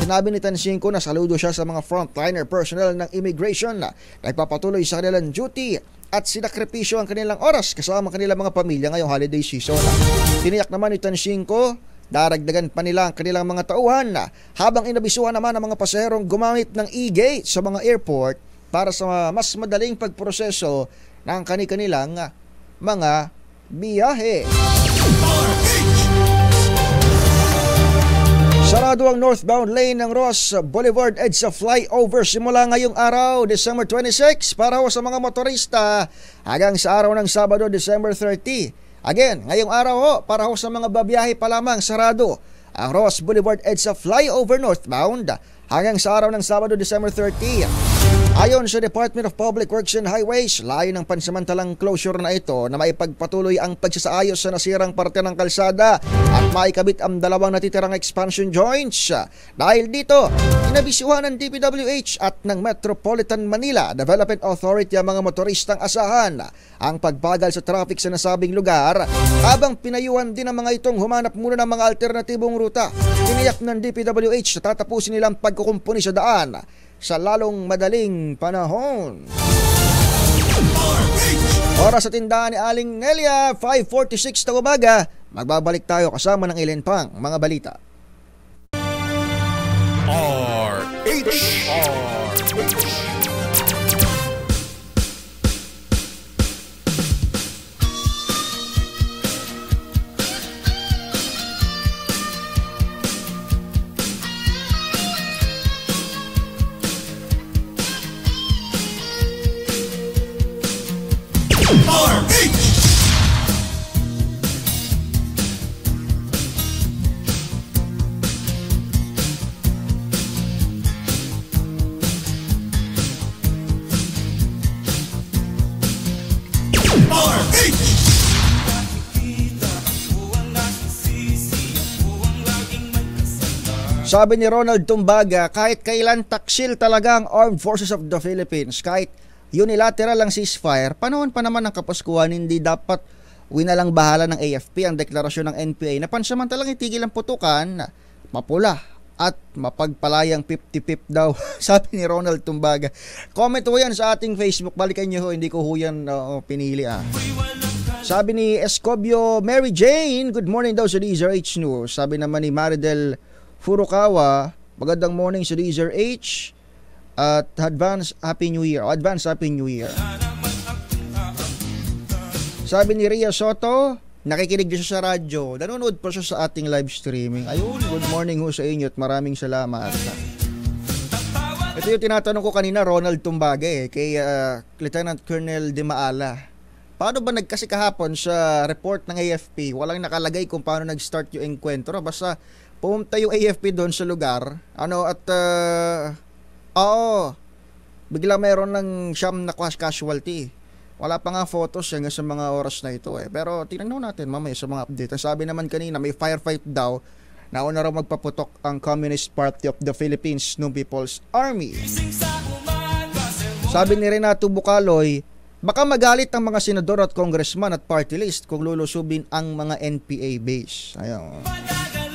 Sinabi ni Tansinko na saludo siya sa mga frontliner personnel ng immigration na nagpapatuloy sa kanilang duty at sinakripisyo ang kanilang oras kasama kanilang mga pamilya ngayong holiday season. Tiniyak naman ni Tansinko, daragdagan pa nila ang kanilang mga tauhan habang inabisuhan naman ang mga pasaherong gumamit ng e-gate sa mga airport para sa mas madaling pagproseso ng kanilang mga biyahe. Sarado ang northbound lane ng Ross Boulevard EDSA flyover simula ngayong araw, December 26, para ho sa mga motorista hanggang sa araw ng Sabado, December 30. Again, ngayong araw ho, para ho sa mga babiyahe pa lamang, sarado ang Ross Boulevard EDSA flyover northbound hanggang sa araw ng Sabado, December 30. Ayon sa Department of Public Works and Highways, layo ng pansamantalang closure na ito na maipagpatuloy ang pagsasaayos sa nasirang parte ng kalsada at maikabit ang dalawang natitirang expansion joints. Dahil dito, inabisyuhan ng DPWH at ng Metropolitan Manila Development Authority ang mga motoristang asahan ang pagbagal sa traffic sa nasabing lugar, habang pinayuhan din ang mga itong humanap muna ng mga alternatibong ruta. Tiniyak ng DPWH na tatapusin nilang pagkukumpuni sa daan sa lalong madaling panahon. Oras sa tindahan ni Aling Nelia, 5:46 na umaga. Magbabalik tayo kasama ng ilan pang mga balita. Sabi ni Ronald Tumbaga, kahit kailan taksil talaga ang Armed Forces of the Philippines, kahit unilateral lang ceasefire, panahon pa naman ng Kapaskuhan, hindi dapat winalang bahala ng AFP ang deklarasyon ng NPA na pansamantalang itigil ang putukan, mapula at mapagpalayang 50-50 daw. Sabi ni Ronald Tumbaga. Comment ho yan sa ating Facebook, balikan nyo ho, hindi ko ho yan pinili Sabi ni Escobio Mary Jane, good morning daw sa DZRH News. Sabi naman ni Maridel Furukawa, magandang morning sa DZRH at advance Happy New Year. Advance Happy New Year. Sabi ni Ria Soto, nakikinig din siya sa radyo. Nanonood pa siya sa ating live streaming. Ayun, good morning ho sa inyo at maraming salamat. Ito yung tinatanong ko kanina, Ronald Tumbaga kay Lieutenant Colonel De Maala. Paano ba nagkasi kahapon sa report ng AFP? Walang nakalagay kung paano nag-start yung enkwentro. Basta pumunta yung AFP doon sa lugar. Bigla mayroon ng siyam na casualty. Wala pa nga photos hanggang sa mga oras na ito Pero tingnan natin mamaya sa mga update. Sabi naman kanina may firefight daw. Nauna raw magpaputok ang Communist Party of the Philippines ng People's Army. Sabi ni Renato Bucaloy, baka magalit ang mga senador at congressman at party list kung lulusubin ang mga NPA base. Ayun.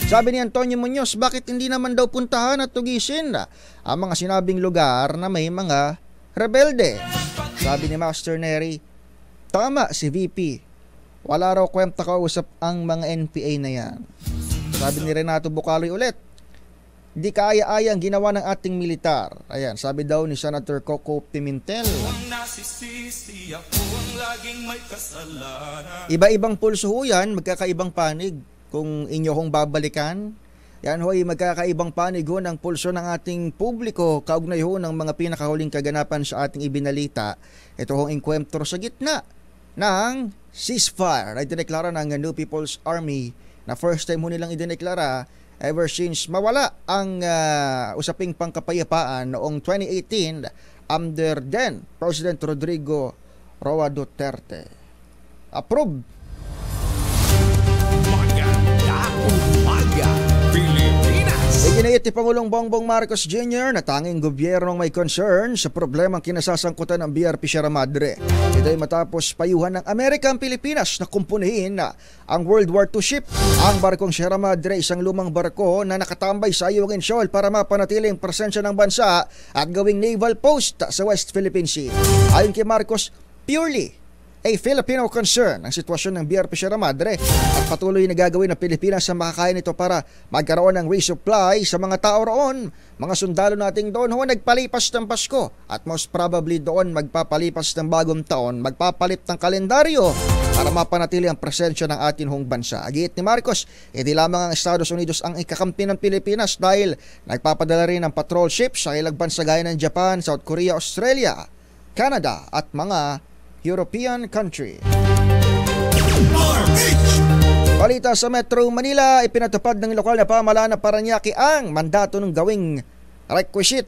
Sabi ni Antonio Muñoz, bakit hindi naman daw puntahan at tugisin ang mga sinabing lugar na may mga rebelde? Sabi ni Master Neri, tama si VP. Wala raw kwenta kausap ang mga NPA na yan. Sabi ni Renato Bucaloy ulit, di kaaya-ayang ginawa ng ating militar. Ayan, sabi daw ni Senator Coco Pimentel. Iba-ibang pulso ho yan, magkakaibang panig. Kung inyo hong babalikan, yan ho'y magkakaibang panig ho ng pulso ng ating publiko kaugnay ho ng mga pinakahuling kaganapan sa ating ibinalita. Ito hong enkwentro sa gitna ng ceasefire na idineklara ng New People's Army na first time ho nilang idineklara ever since mawala ang usaping pangkapayapaan noong 2018 under then President Rodrigo Roa Duterte. Approve. Umaga, Pilipinas. Iginit ni Pangulong Bongbong Marcos Jr. na tanging gobyernong may concern sa problemang kinasasangkutan ng BRP Sierra Madre. Ito ay matapos payuhan ng Amerika ang Pilipinas na kumpunihin ang World War II ship. Ang barkong Sierra Madre, isang lumang barko na nakatambay sa Ayungin Shoal para mapanatili ang presensya ng bansa at gawing naval post sa West Philippine Sea. Ayon kay Marcos, purely a Filipino concern ang sitwasyon ng BRP Sierra Madre at patuloy na gagawin ng Pilipinas sa makakaya nito para magkaroon ng resupply sa mga tao roon. Mga sundalo nating doon nagpalipas ng Pasko at most probably doon magpapalipas ng bagong taon, magpapalit ng kalendaryo para mapanatili ang presensya ng ating hong bansa. Agit ni Marcos, hindi lamang ang Estados Unidos ang ikakampi ng Pilipinas dahil nagpapadala rin ng patrol ships sa ilang bansa gaya ng Japan, South Korea, Australia, Canada at mga European country. Balita sa Metro Manila, ipinatupad ng lokal na pamahalaan ng Parañaque ang mandato ng gawing requisite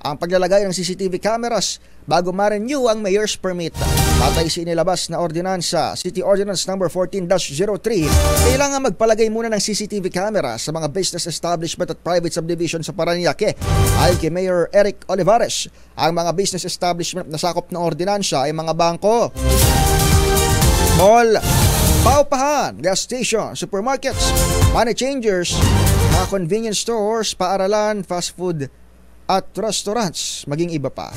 ang paglalagay ng CCTV cameras bago ma-renew ang mayor's permit. Batay sa inilabas na ordinansa, City Ordinance No. 14-03, kailangan magpalagay muna ng CCTV camera sa mga business establishment at private subdivision sa Parañaque. Ayon kay Mayor Eric Olivares, ang mga business establishment na sakop ng ordinansa ay mga bangko, mall, paupahan, gas station, supermarkets, money changers, mga convenience stores, paaralan, fast food, at restaurants, maging iba pa.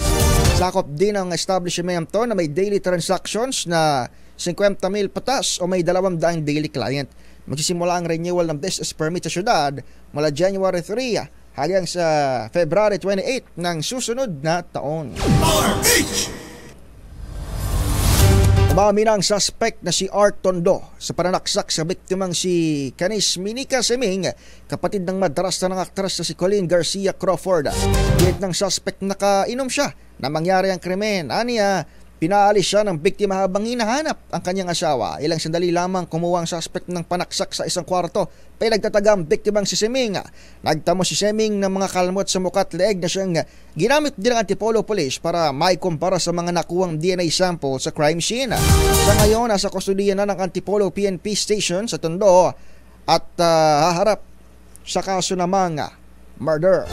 Sakop din ang establishment na may daily transactions na 50,000 patas o may 200 daily client. Magsisimula ang renewal ng business permit sa syudad mula January 3 hanggang sa February 28 ng susunod na taon. Umami na ang suspect na si Art Tondo sa pananaksak sa biktimang si Canis Minica Seming, kapatid ng madrasta ng aktres na si Colleen Garcia Crawford. Pilit ng suspect nakainom siya na mangyari ang krimen. Aniya, pinaalis siya ng biktima habang hinahanap ang kanyang asawa. Ilang sandali lamang kumuha ang suspect ng panaksak sa isang kwarto. Pinagtataga ang biktimang si Seming. Nagtamo si Seming ng mga kalmot sa mukha at leeg na siyang ginamit din ng Antipolo Police para maikumpara sa mga nakuwang DNA sample sa crime scene. Sa ngayon, nasa kustudiya na ng Antipolo PNP Station sa Tondo at haharap sa kaso namang murder.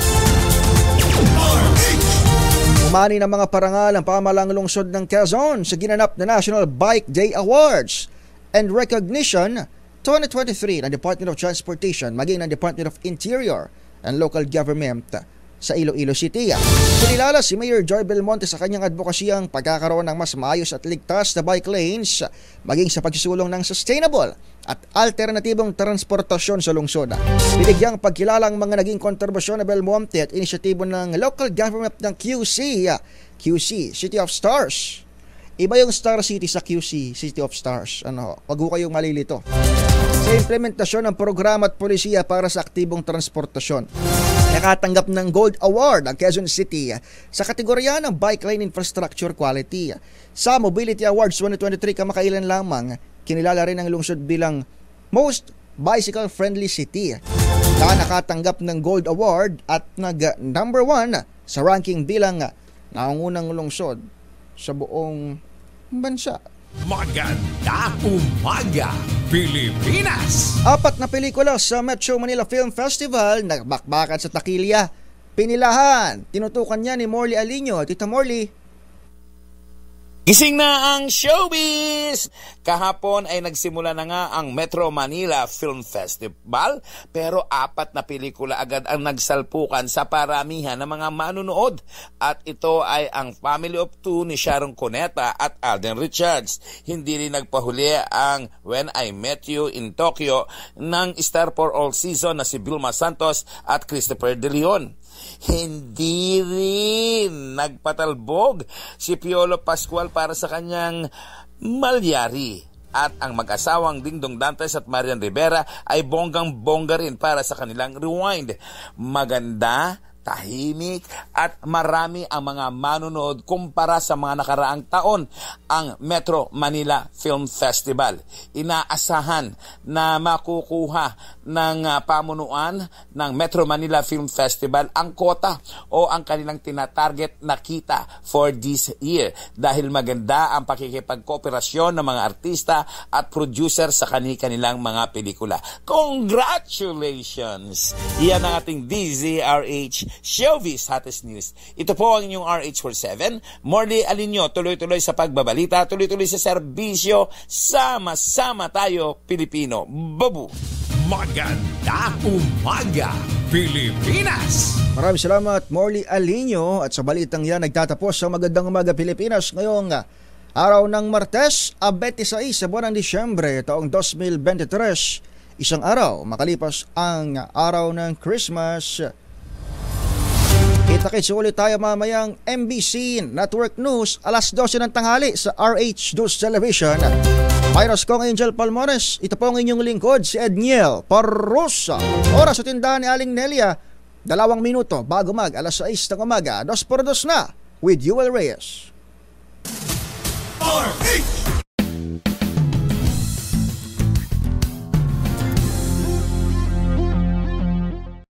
Umani ng mga parangal ang pamahalang lungsod ng Quezon sa ginanap na National Bike Day Awards and Recognition 2023 ng Department of Transportation maging ng Department of Interior and Local Government sa Iloilo City. Kinilala si Mayor Joy Belmonte sa kanyang advokasiyang pagkakaroon ng mas maayos at ligtas na bike lanes maging sa pagsusulong ng sustainable at alternatibong transportasyon sa lungsod. Binigyang pagkilala ang mga naging kontribusyon na Belmonte at inisyatibo ng local government ng QC, City of Stars. Iba yung Star City sa QC, City of Stars. Wag ho kayong malilito. Sa implementasyon ng programa at polisiya para sa aktibong transportasyon. Nakatanggap ng Gold Award ang Quezon City sa kategorya ng Bike Lane Infrastructure Quality. Sa Mobility Awards 2023 kamakailan lamang, kinilala rin ang lungsod bilang Most Bicycle Friendly City. Nakatanggap ng Gold Award at nag-number 1 sa ranking bilang nangungunang lungsod sa buong bansa. Maganda umaga, Pilipinas! 4 na pelikula sa Metro Manila Film Festival nagbakbakan sa takilya. Pinilahan, tinutukan niya ni Morley Alinio. Tita Morley. Gising na ang showbiz! Kahapon ay nagsimula na nga ang Metro Manila Film Festival, pero 4 na pelikula agad ang nagsalpukan sa paramihan ng mga manunood. At ito ay ang Family of Two ni Sharon Cuneta at Alden Richards. Hindi rin nagpahuli ang When I Met You in Tokyo ng Star for All Season na si Vilma Santos at Christopher De Leon. Hindi rin nagpatalbog si Piolo Pascual para sa kanyang Malyari. At ang mag-asawang Dingdong Dantes at Marian Rivera ay bonggang-bongga rin para sa kanilang Rewind. Maganda, tahimik at marami ang mga manunood kumpara sa mga nakaraang taon ang Metro Manila Film Festival. Inaasahan na makukuha ng pamunuan ng Metro Manila Film Festival ang kota o ang kanilang tinatarget na kita for this year dahil maganda ang pakikipagkooperasyon ng mga artista at producer sa kanilang mga pelikula. Congratulations! Yan ang ating DZRH Showbiz Hottest News. Ito po ang inyong RH47. Morley Alinio, tuloy-tuloy sa pagbabalita, tuloy-tuloy sa serbisyo. Sama-sama tayo, Pilipino. Babu! Maganda umaga, Pilipinas! Maraming salamat, Morley Alinio. At sa balitang yan, nagtatapos ang Magandang Umaga, Pilipinas ngayong araw ng Martes, 26 sa buwan ng Disyembre, taong 2023. Isang araw, makalipas ang araw ng Christmas. Kita-kits ulit tayo mamayang MBC Network News alas 12 ng tanghali sa RH News Television. Mayros kong Angel Palmores, ito po ang inyong lingkod si Edniel Parrosa. Oras sa tindahan ni Aling Nelia, 2 minuto bago mag alas 6 ng umaga, 2 por 2 na with Yuel Reyes.